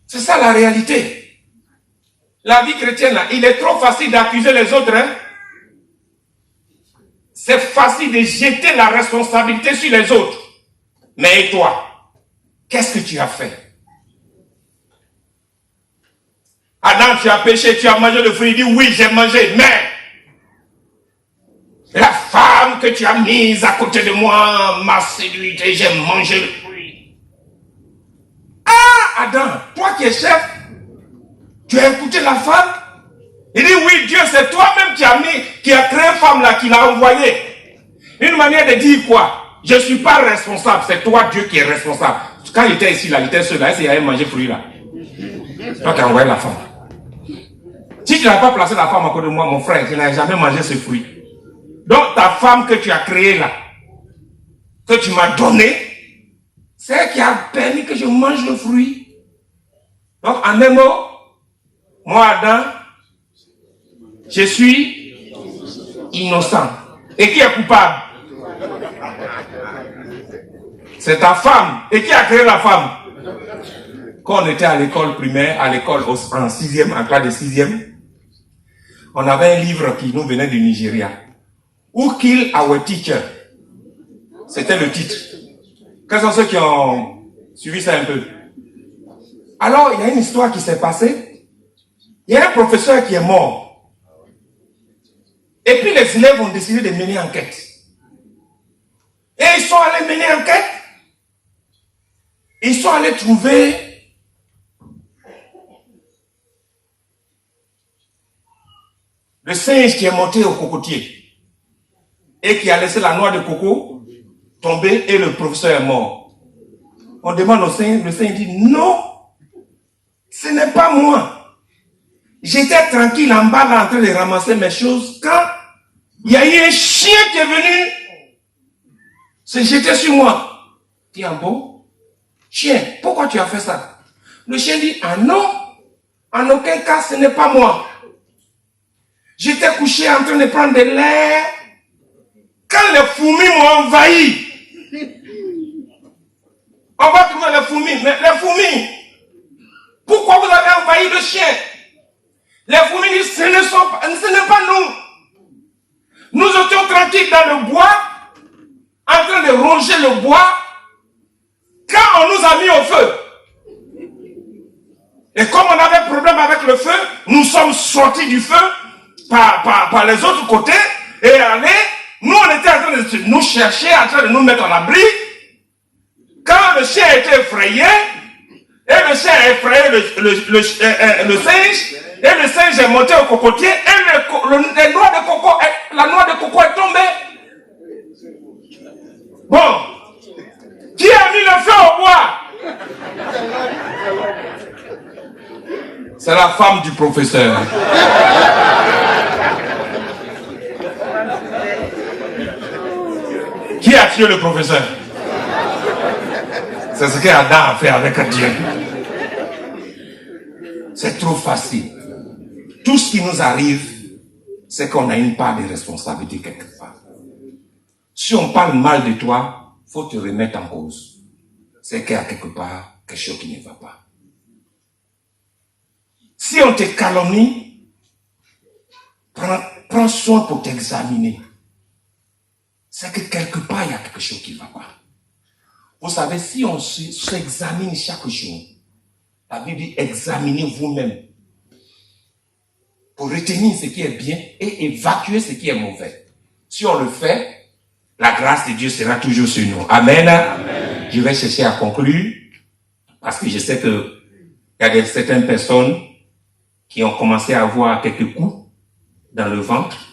C'est ça la réalité. La vie chrétienne, là, il est trop facile d'accuser les autres. C'est facile de jeter la responsabilité sur les autres. Mais et toi, qu'est-ce que tu as fait? Adam, tu as péché, tu as mangé le fruit, il dit oui, j'ai mangé, mais la femme que tu as mise à côté de moi m'a séduite et j'ai mangé le fruit. Ah, Adam, toi qui es chef, tu as écouté la femme? Il dit oui, Dieu, c'est toi-même qui a créé une femme là, qui l'a envoyée. Une manière de dire quoi? Je ne suis pas responsable, c'est toi Dieu qui est responsable. Quand il était ici là, il était seul là, il avait mangé le fruit là. Toi qui as envoyé la femme. Si tu n'as pas placé la femme à côté de moi, mon frère, tu n'as jamais mangé ce fruit. Donc ta femme que tu as créée là, que tu m'as donnée, c'est elle qui a permis que je mange le fruit. Donc en un mot, moi Adam, je suis innocent. Et qui est coupable? C'est ta femme. Et qui a créé la femme? Quand on était à l'école primaire, à l'école en 6e, en classe de 6e, on avait un livre qui nous venait du Nigeria. Who Killed Our Teacher? C'était le titre. Quels sont ceux qui ont suivi ça un peu? Alors, il y a une histoire qui s'est passée. Il y a un professeur qui est mort. Et puis les élèves ont décidé de mener enquête. Et ils sont allés mener enquête. Ils sont allés trouver le singe qui est monté au cocotier et qui a laissé la noix de coco tomber et le professeur est mort. On demande au singe, le singe dit non, ce n'est pas moi. J'étais tranquille en bas là, en train de ramasser mes choses quand il y a eu un chien qui est venu se jeter sur moi. Il dit ah bon? Chien, pourquoi tu as fait ça? Le chien dit ah non, en aucun cas ce n'est pas moi. J'étais couché en train de prendre de l'air quand les fourmis m'ont envahi. On va trouver les fourmis. Mais les fourmis, pourquoi vous avez envahi le chien? Les fourmis disent ce n'est pas nous. Nous étions tranquilles dans le bois, en train de ronger le bois, quand on nous a mis au feu. Et comme on avait problème avec le feu, nous sommes sortis du feu par les autres côtés et allés. Nous, on était en train de nous chercher, en train de nous mettre en abri. Quand le chien a été effrayé, et le chien a effrayé le singe, et le singe est monté au cocotier, et la noix de coco est tombée. Bon, qui a mis le feu au bois? C'est la femme du professeur. Qui a tué le professeur? C'est ce qu'Adam a fait avec Dieu. C'est trop facile. Tout ce qui nous arrive, c'est qu'on a une part de responsabilité quelque part. Si on parle mal de toi, il faut te remettre en cause. C'est qu'il y a quelque part quelque chose qui ne va pas. Si on te calomnie, prends soin pour t'examiner. C'est que quelque part, il y a quelque chose qui ne va pas. Vous savez, si on s'examine chaque jour, la Bible dit examinez vous-même pour retenir ce qui est bien et évacuer ce qui est mauvais. Si on le fait, la grâce de Dieu sera toujours sur nous. Amen. Amen. Je vais chercher à conclure parce que je sais que il y a certaines personnes qui ont commencé à avoir quelques coups dans le ventre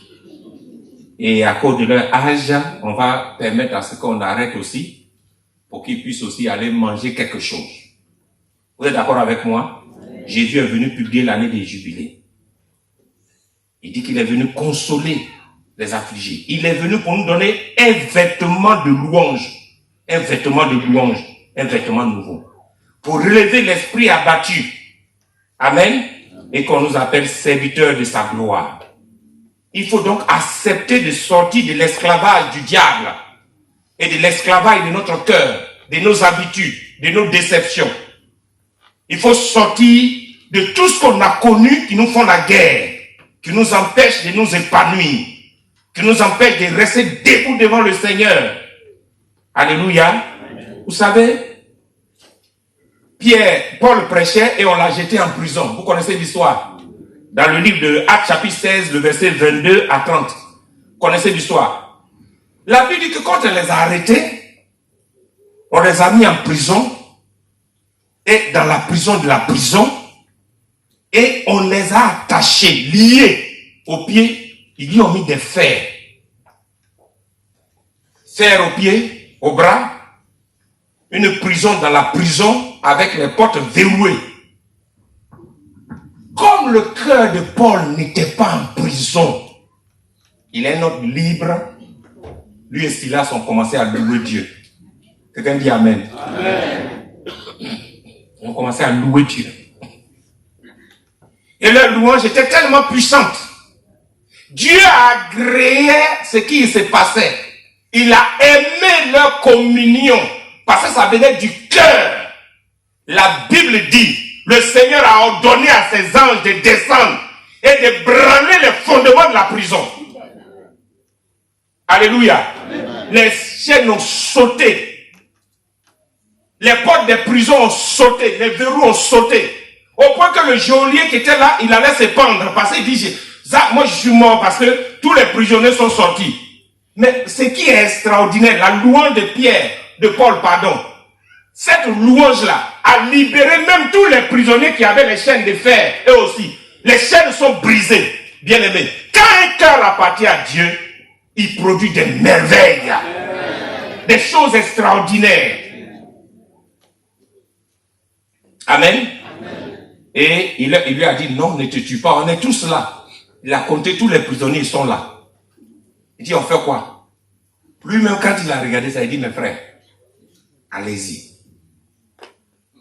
et à cause de leur âge, on va permettre à ce qu'on arrête aussi pour qu'ils puissent aussi aller manger quelque chose. Vous êtes d'accord avec moi? Jésus est venu publier l'année des jubilés. Il dit qu'il est venu consoler les affligés. Il est venu pour nous donner un vêtement de louange. Un vêtement de louange. Un vêtement nouveau. Pour relever l'esprit abattu. Amen. Et qu'on nous appelle serviteurs de sa gloire. Il faut donc accepter de sortir de l'esclavage du diable. Et de l'esclavage de notre cœur. De nos habitudes. De nos déceptions. Il faut sortir de tout ce qu'on a connu qui nous font la guerre. Qui nous empêche de nous épanouir. Qui nous empêche de rester debout devant le Seigneur. Alléluia. Vous savez, Paul prêchait et on l'a jeté en prison. Vous connaissez l'histoire. Dans le livre de Actes chapitre 16, le verset 22 à 30. Vous connaissez l'histoire. La Bible dit que quand on les a arrêtés, on les a mis en prison. Et dans la prison de la prison, et on les a attachés, liés aux pieds. Ils lui ont mis des fers. Fers aux pieds, aux bras. Une prison dans la prison avec les portes verrouillées. Comme le cœur de Paul n'était pas en prison, il est un homme libre. Lui et Silas ont commencé à louer Dieu. Quelqu'un dit Amen. Amen. Ils ont commencé à louer Dieu. Et leur louange était tellement puissante. Dieu a agréé ce qui se passait. Il a aimé leur communion. Parce que ça venait du cœur. La Bible dit, le Seigneur a ordonné à ses anges de descendre et de branler les fondements de la prison. Alléluia. Amen. Les chaînes ont sauté. Les portes des prisons ont sauté. Les verrous ont sauté. Au point que le geôlier qui était là, il allait se pendre. Parce qu'il dit, moi je suis mort parce que tous les prisonniers sont sortis. Mais ce qui est extraordinaire, la louange de Pierre, de Paul, pardon. Cette louange-là a libéré même tous les prisonniers qui avaient les chaînes de fer. Eux aussi. Les chaînes sont brisées. Bien aimés. Quand un cœur appartient à Dieu, il produit des merveilles. Des choses extraordinaires. Amen. Et il lui a dit, non, ne te tue pas, on est tous là. Il a compté tous les prisonniers, ils sont là. Il dit, on fait quoi? Lui-même, quand il a regardé ça, il dit, mes frères, allez-y.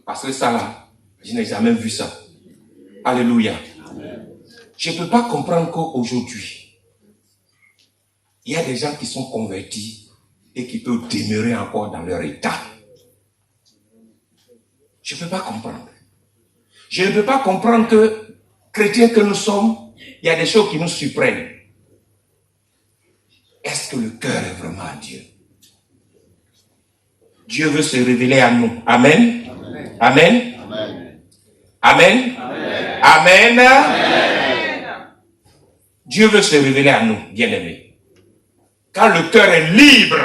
Parce que ça là, je n'ai jamais vu ça. Alléluia. Amen. Je ne peux pas comprendre qu'aujourd'hui, il y a des gens qui sont convertis et qui peuvent demeurer encore dans leur état. Je ne peux pas comprendre. Je ne peux pas comprendre que, chrétiens que nous sommes, il y a des choses qui nous surprennent. Est-ce que le cœur est vraiment à Dieu? Dieu veut se révéler à nous. Amen. Amen. Amen. Amen. Amen. Amen. Amen. Dieu veut se révéler à nous, bien-aimés. Quand le cœur est libre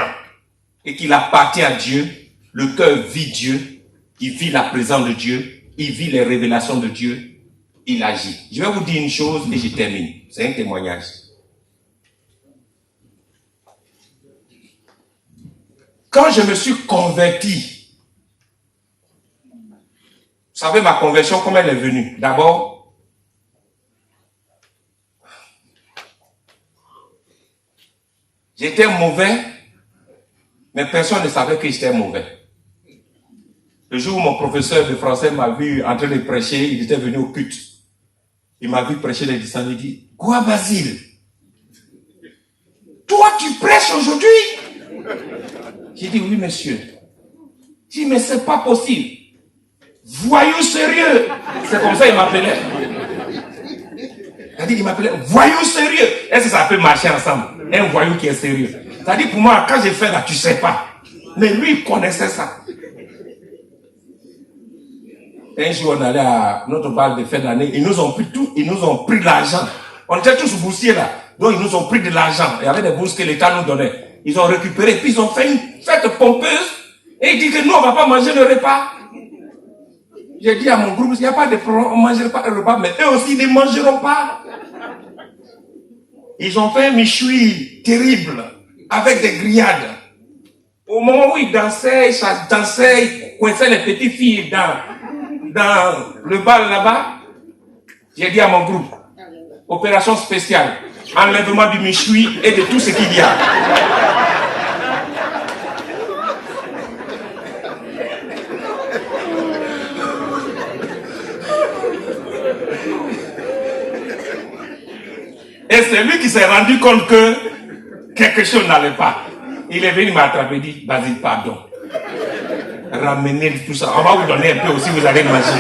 et qu'il appartient à Dieu, le cœur vit Dieu, il vit la présence de Dieu, il vit les révélations de Dieu, il agit. Je vais vous dire une chose et je termine. C'est un témoignage. Quand je me suis converti, vous savez ma conversion, comment elle est venue? D'abord, J'étais mauvais, mais personne ne savait que j'étais mauvais. Le jour où mon professeur de français m'a vu en train de prêcher, il était venu au culte. Il m'a vu prêcher les disciples, il dit, quoi Basile? Toi tu prêches aujourd'hui? J'ai dit, oui monsieur. Il dit, mais c'est pas possible. Voyou sérieux. C'est comme ça qu'il m'appelait. Il m'appelait voyou sérieux. Est-ce que ça peut marcher ensemble? Un voyou qui est sérieux. C'est-à-dire pour moi, quand j'ai fait là, tu sais pas. Mais lui, il connaissait ça. Un jour, on allait à notre bal de fin d'année. Ils nous ont pris tout. Ils nous ont pris de l'argent. On était tous boursiers là. Donc, ils nous ont pris de l'argent. Il y avait des bourses que l'État nous donnait. Ils ont récupéré. Puis, ils ont fait une fête pompeuse. Et ils disent que nous, on ne va pas manger le repas. J'ai dit à mon groupe, il n'y a pas de problème. On ne mangera pas le repas. Mais eux aussi, ils ne mangeront pas. Ils ont fait un méchoui terrible. Avec des grillades. Au moment où ils dansaient, ils coinçaient les petites filles dans le bal là-bas. J'ai dit à mon groupe, opération spéciale, enlèvement du méchoui et de tout ce qu'il y a. Et c'est lui qui s'est rendu compte que quelque chose n'allait pas. Il est venu m'attraper et dit, Basile, pardon. Ramenez tout ça. On va vous donner un peu aussi, vous allez manger.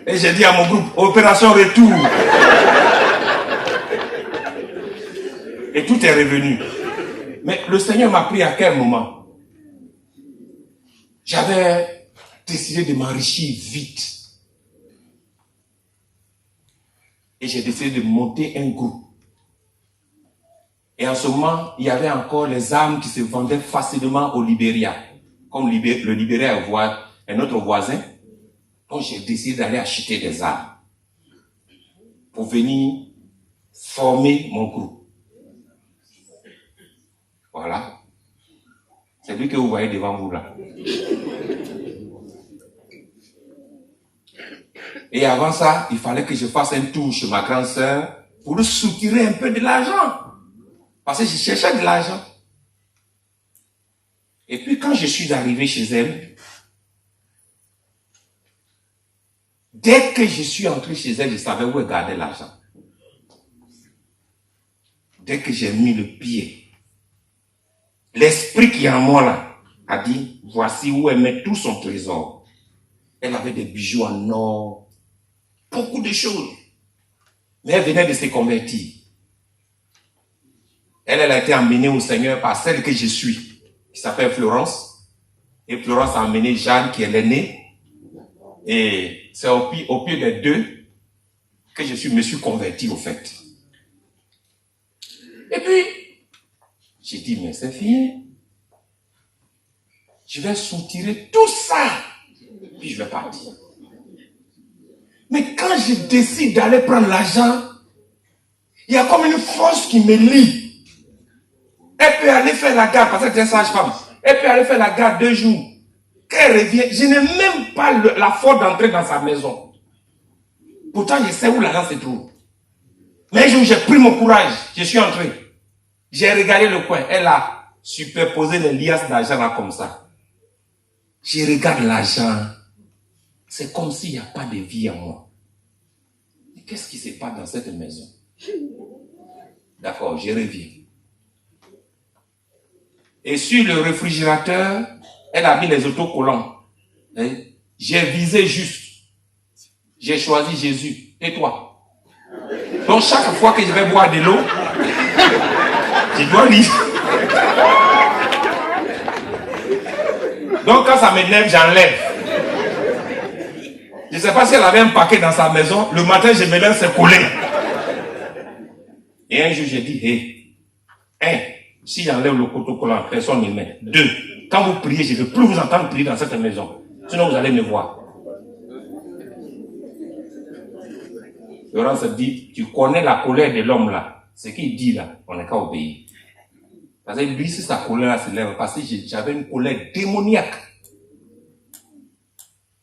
Et j'ai dit à mon groupe, opération retour. Et tout est revenu. Mais le Seigneur m'a pris à quel moment? J'avais décidé de m'enrichir vite. Et j'ai décidé de monter un groupe. Et en ce moment, il y avait encore les armes qui se vendaient facilement au Libéria. Comme le Libéria est notre voisin. Donc j'ai décidé d'aller acheter des armes. Pour venir former mon groupe. Voilà. C'est lui que vous voyez devant vous là. Et avant ça, il fallait que je fasse un tour chez ma grande sœur pour lui soutirer un peu de l'argent. Parce que je cherchais de l'argent. Et puis quand je suis arrivé chez elle, dès que je suis entré chez elle, je savais où elle gardait l'argent. Dès que j'ai mis le pied, l'esprit qui est en moi là, a dit, voici où elle met tout son trésor. Elle avait des bijoux en or, beaucoup de choses. Mais elle venait de se convertir. Elle a été emmenée au Seigneur par celle que je suis, qui s'appelle Florence. Et Florence a emmené Jeanne, qui est l'aînée. Et c'est au pied des deux que me suis converti au fait. Et puis, j'ai dit, mais c'est fini. Je vais soutirer tout ça. Puis je vais partir. Mais quand je décide d'aller prendre l'argent, il y a comme une force qui me lie. Elle peut aller faire la garde, parce que c'est une sage-femme. Elle peut aller faire la garde 2 jours. Quand elle revient, je n'ai même pas la force d'entrer dans sa maison. Pourtant, je sais où l'argent se trouve. Mais un jour, j'ai pris mon courage. Je suis entré. J'ai regardé le coin. Elle a superposé les liasses d'argent là comme ça. Je regarde l'argent. C'est comme s'il n'y a pas de vie en moi. Mais qu'est-ce qui se passe dans cette maison? D'accord, je reviens. Et sur le réfrigérateur, elle a mis les autocollants. J'ai visé juste. J'ai choisi Jésus. Et toi? Donc chaque fois que je vais boire de l'eau, je dois lire. Donc quand ça m'énerve, j'enlève. Je ne sais pas si elle avait un paquet dans sa maison. Le matin, je me lève, c'est collé. Et un jour, j'ai dit, si j'enlève le autocollant, personne ne met. 2, quand vous priez, je ne veux plus vous entendre prier dans cette maison. Sinon, vous allez me voir. Laurent se dit, tu connais la colère de l'homme là. Ce qu'il dit là, on n'est qu'à obéir. Parce que lui, si sa colère se lève, parce que j'avais une colère démoniaque.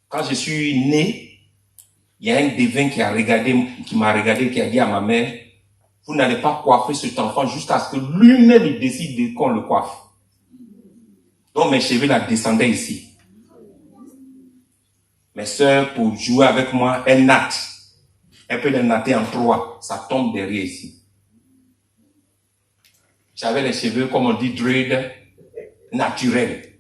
Quand je suis né, il y a un devin qui m'a regardé, qui a dit à ma mère, vous n'allez pas coiffer cet enfant jusqu'à ce que lui-même décide qu'on le coiffe. Donc mes cheveux là descendaient ici. Mes soeurs, pour jouer avec moi, elles nattent. Elles peuvent les natter en 3. Ça tombe derrière ici. J'avais les cheveux, comme on dit, dread, naturels.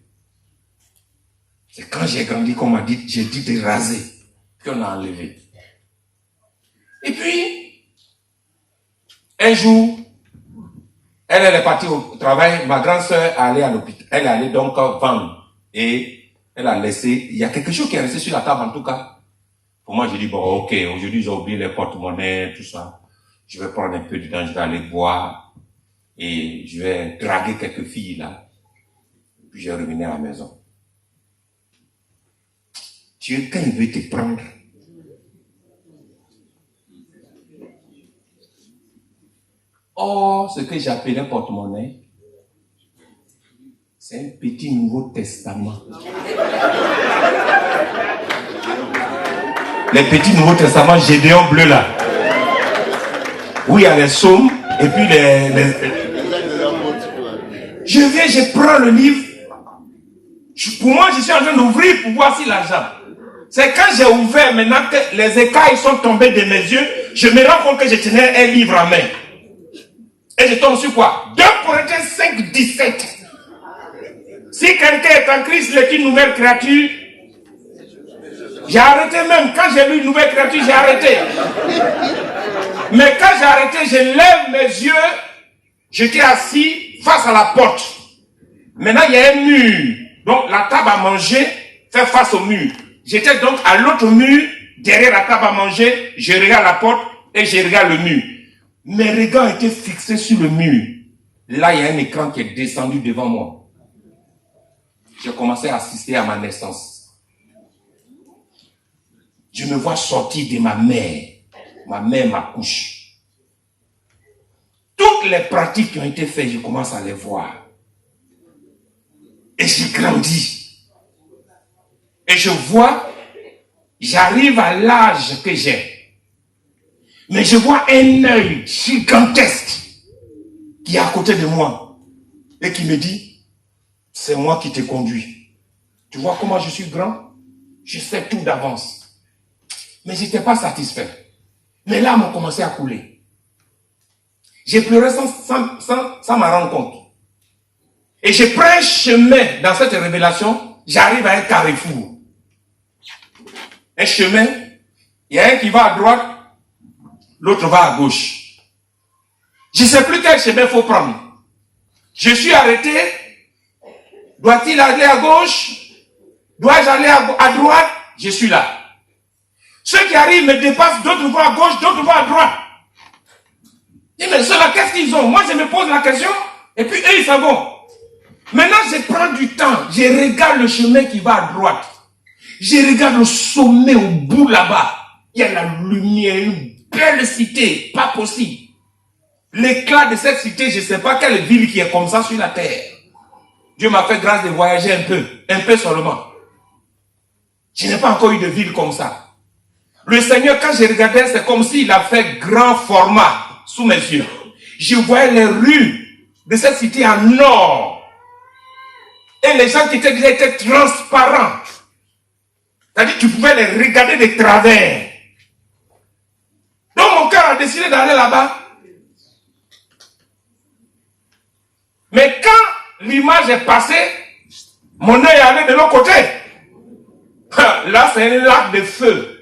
C'est quand j'ai grandi qu'on m'a dit, j'ai dit de raser, qu'on a enlevé. Et puis, un jour, elle est partie au travail, ma grande sœur allait à l'hôpital. Elle allait donc vendre. Et elle a laissé, il y a quelque chose qui est resté sur la table en tout cas. Pour moi, j'ai dit, bon, ok, aujourd'hui j'ai oublié les porte-monnaies, tout ça. Je vais prendre un peu de temps, je vais aller boire. Et je vais draguer quelques filles là. Puis je vais revenir à la maison. Dieu, quand il veut te prendre, oh, ce que j'appelais porte-monnaie, c'est un petit Nouveau Testament. Les petits Nouveaux Testaments Gédéon bleu là. Où il y a les psaumes et puis Je viens, je prends le livre. Pour moi, je suis en train d'ouvrir pour voir si l'argent. C'est quand j'ai ouvert, maintenant que les écailles sont tombés de mes yeux, je me rends compte que je tenais un livre en main. Et je tombe sur quoi? 2 Corinthiens 5, 17. Si quelqu'un est en Christ, il est une nouvelle créature. J'ai arrêté même. Quand j'ai lu une nouvelle créature, j'ai arrêté. Mais quand j'ai arrêté, je lève mes yeux. J'étais assis face à la porte. Maintenant, il y a un mur. Donc, la table à manger fait face au mur. J'étais donc à l'autre mur, derrière la table à manger. Je regarde la porte et je regarde le mur. Mes regards étaient fixés sur le mur. Là, il y a un écran qui est descendu devant moi. J'ai commencé à assister à ma naissance. Je me vois sortir de ma mère. Ma mère m'accouche. Toutes les pratiques qui ont été faites, je commence à les voir. Et j'ai grandi. Et je vois, j'arrive à l'âge que j'ai. Mais je vois un œil gigantesque qui est à côté de moi et qui me dit, c'est moi qui te conduis. Tu vois comment je suis grand? Je sais tout d'avance. Mais je n'étais pas satisfait. Mes larmes ont commencé à couler. J'ai pleuré sans m'en rendre compte. Et je prends un chemin dans cette révélation, j'arrive à un carrefour. Un chemin, il y a un qui va à droite, l'autre va à gauche. Je ne sais plus quel chemin il faut prendre. Je suis arrêté. Doit-il aller à gauche? Dois-je aller à droite? Je suis là. Ceux qui arrivent me dépassent, d'autres vont à gauche, d'autres vont à droite. Je dis, mais ceux-là, qu'est-ce qu'ils ont? Moi, je me pose la question, et puis eux, ils s'en vont. Maintenant, je prends du temps, je regarde le chemin qui va à droite. Je regarde le sommet au bout là-bas. Il y a la lumière, une belle cité, pas possible. L'éclat de cette cité, je ne sais pas quelle ville qui est comme ça sur la terre. Dieu m'a fait grâce de voyager un peu seulement. Je n'ai pas encore eu de ville comme ça. Le Seigneur, quand je regardais, c'est comme s'il a fait grand format sous mes yeux. Je voyais les rues de cette cité en or. Et les gens qui étaient déjà étaient transparents. C'est-à-dire que tu pouvais les regarder de travers. Donc mon cœur a décidé d'aller là-bas. Mais quand l'image est passée, mon œil est allé de l'autre côté. Là, c'est un lac de feu.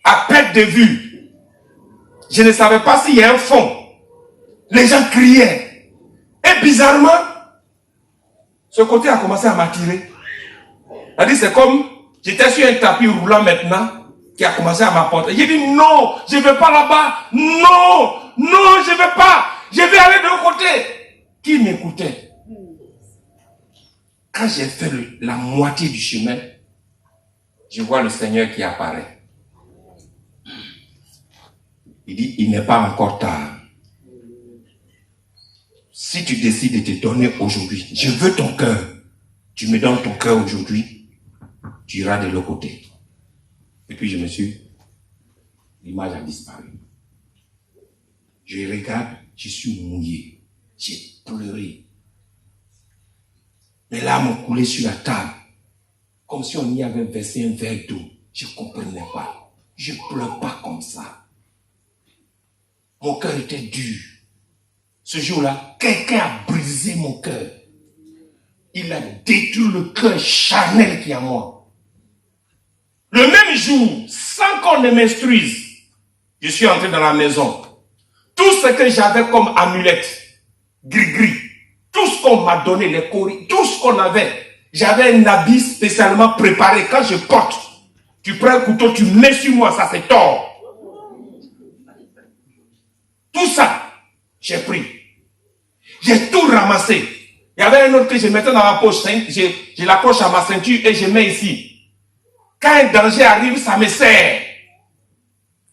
À perte de vue. Je ne savais pas s'il y a un fond. Les gens criaient. Et bizarrement, ce côté a commencé à m'attirer. C'est comme, j'étais sur un tapis roulant maintenant, qui a commencé à m'apporter. J'ai dit, non, je ne vais pas là-bas. Non, non, je ne vais pas. Je vais aller de l'autre côté. Qui m'écoutait? Quand j'ai fait la moitié du chemin, je vois le Seigneur qui apparaît. Il dit, il n'est pas encore tard. Si tu décides de te donner aujourd'hui, je veux ton cœur. Tu me donnes ton cœur aujourd'hui, tu iras de l'autre côté. Et puis l'image a disparu. Je regarde, je suis mouillé. J'ai pleuré. Mes larmes ont coulé sur la table. Comme si on y avait versé un verre d'eau. Je ne comprenais pas. Je ne pleure pas comme ça. Mon cœur était dur. Ce jour-là, quelqu'un a brisé mon cœur. Il a détruit le cœur charnel qui est en moi. Le même jour, sans qu'on ne m'instruise, je suis entré dans la maison. Tout ce que j'avais comme amulette, gris-gris, tout ce qu'on m'a donné, les coris, tout ce qu'on avait, j'avais un habit spécialement préparé. Quand je porte, tu prends un couteau, tu mets sur moi, ça c'est tort. Tout ça, j'ai pris. J'ai tout ramassé. Il y avait un autre que je mettais dans ma poche. Je l'accroche à ma ceinture et je mets ici. Quand un danger arrive, ça me sert.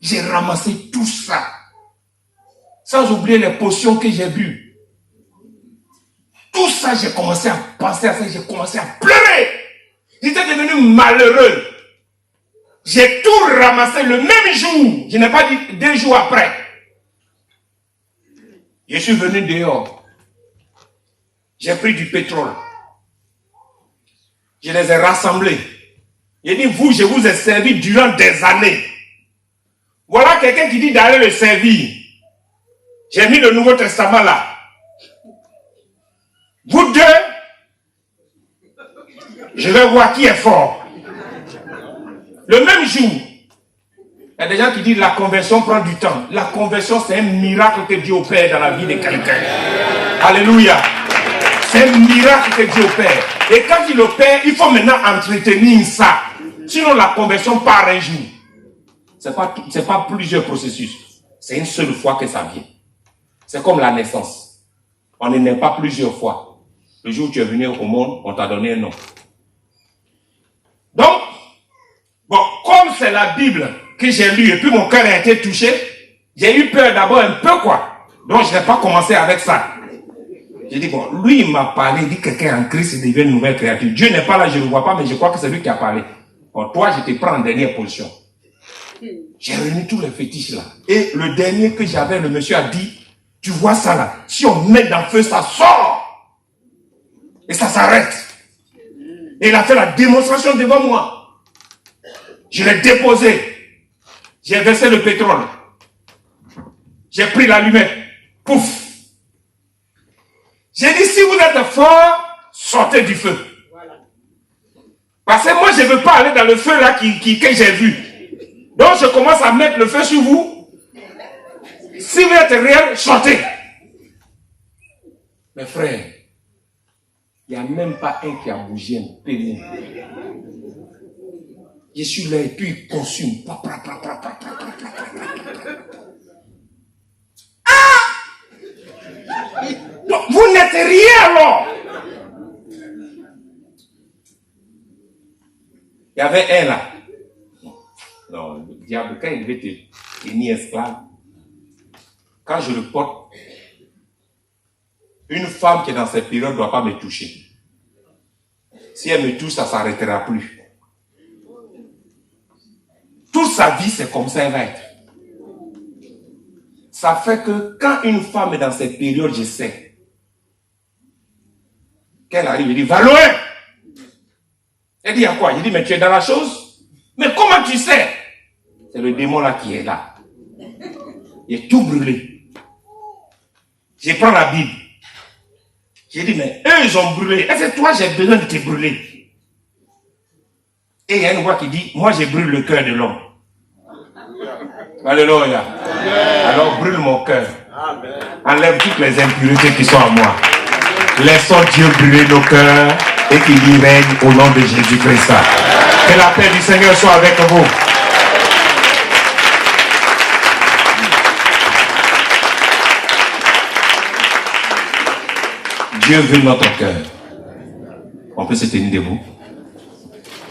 J'ai ramassé tout ça. Sans oublier les potions que j'ai bues. Tout ça, j'ai commencé à penser à ça. J'ai commencé à pleurer. J'étais devenu malheureux. J'ai tout ramassé le même jour. Je n'ai pas dit 2 jours après. Je suis venu dehors. J'ai pris du pétrole. Je les ai rassemblés. J'ai dit, vous, je vous ai servi durant des années. Voilà quelqu'un qui dit d'aller le servir. J'ai mis le Nouveau Testament là. Vous deux, je vais voir qui est fort. Le même jour, il y a des gens qui disent la conversion prend du temps. La conversion, c'est un miracle que Dieu opère dans la vie de quelqu'un. Alléluia. C'est un miracle que Dieu opère. Et quand il opère, il faut maintenant entretenir ça. Sinon, la conversion part un jour. C'est pas plusieurs processus. C'est une seule fois que ça vient. C'est comme la naissance. On ne naît pas plusieurs fois. Le jour où tu es venu au monde, on t'a donné un nom. Donc, bon, comme c'est la Bible que j'ai lue et puis mon cœur a été touché, j'ai eu peur d'abord un peu quoi. Donc, je n'ai pas commencé avec ça. J'ai dit, bon, lui, il m'a parlé, il dit que quelqu'un en Christ devient une nouvelle créature. Dieu n'est pas là, je ne le vois pas, mais je crois que c'est lui qui a parlé. Bon, toi, je te prends en dernière position. J'ai réuni tous les fétiches là. Et le dernier que j'avais, le monsieur a dit, tu vois ça là, si on met dans le feu, ça sort. Et ça s'arrête. Et il a fait la démonstration devant moi. Je l'ai déposé. J'ai versé le pétrole. J'ai pris l'allumette. Pouf. J'ai dit, si vous êtes fort, sortez du feu. Parce que moi, je ne veux pas aller dans le feu là que j'ai vu. Donc, je commence à mettre le feu sur vous. Si vous êtes réel, sortez. Mes frères, il n'y a même pas un qui a bougé un peu. Je suis là et puis il consume. Ah! Donc, vous n'êtes rien alors. Il y avait un là. Non, le diable, quand il devait te tenir esclave, quand je le porte, une femme qui est dans cette période ne doit pas me toucher. Si elle me touche, ça ne s'arrêtera plus. Toute sa vie, c'est comme ça, elle va être. Ça fait que quand une femme est dans cette période, je sais qu'elle arrive, elle dit, va loin. Elle dit, à quoi? Je dis, mais tu es dans la chose? Mais comment tu sais? C'est le démon là qui est là. Il est tout brûlé. Je prends la Bible. J'ai dit, mais eux, ils ont brûlé. Est-ce que toi, j'ai besoin de te brûler? Et il y a une voix qui dit, moi, je brûle le cœur de l'homme. Alléluia. Alors, brûle mon cœur. Enlève toutes les impuretés qui sont en moi. Laissons Dieu brûler nos cœurs et qu'il y règne au nom de Jésus-Christ. Que la paix du Seigneur soit avec vous. Dieu veut notre cœur. On peut se tenir debout.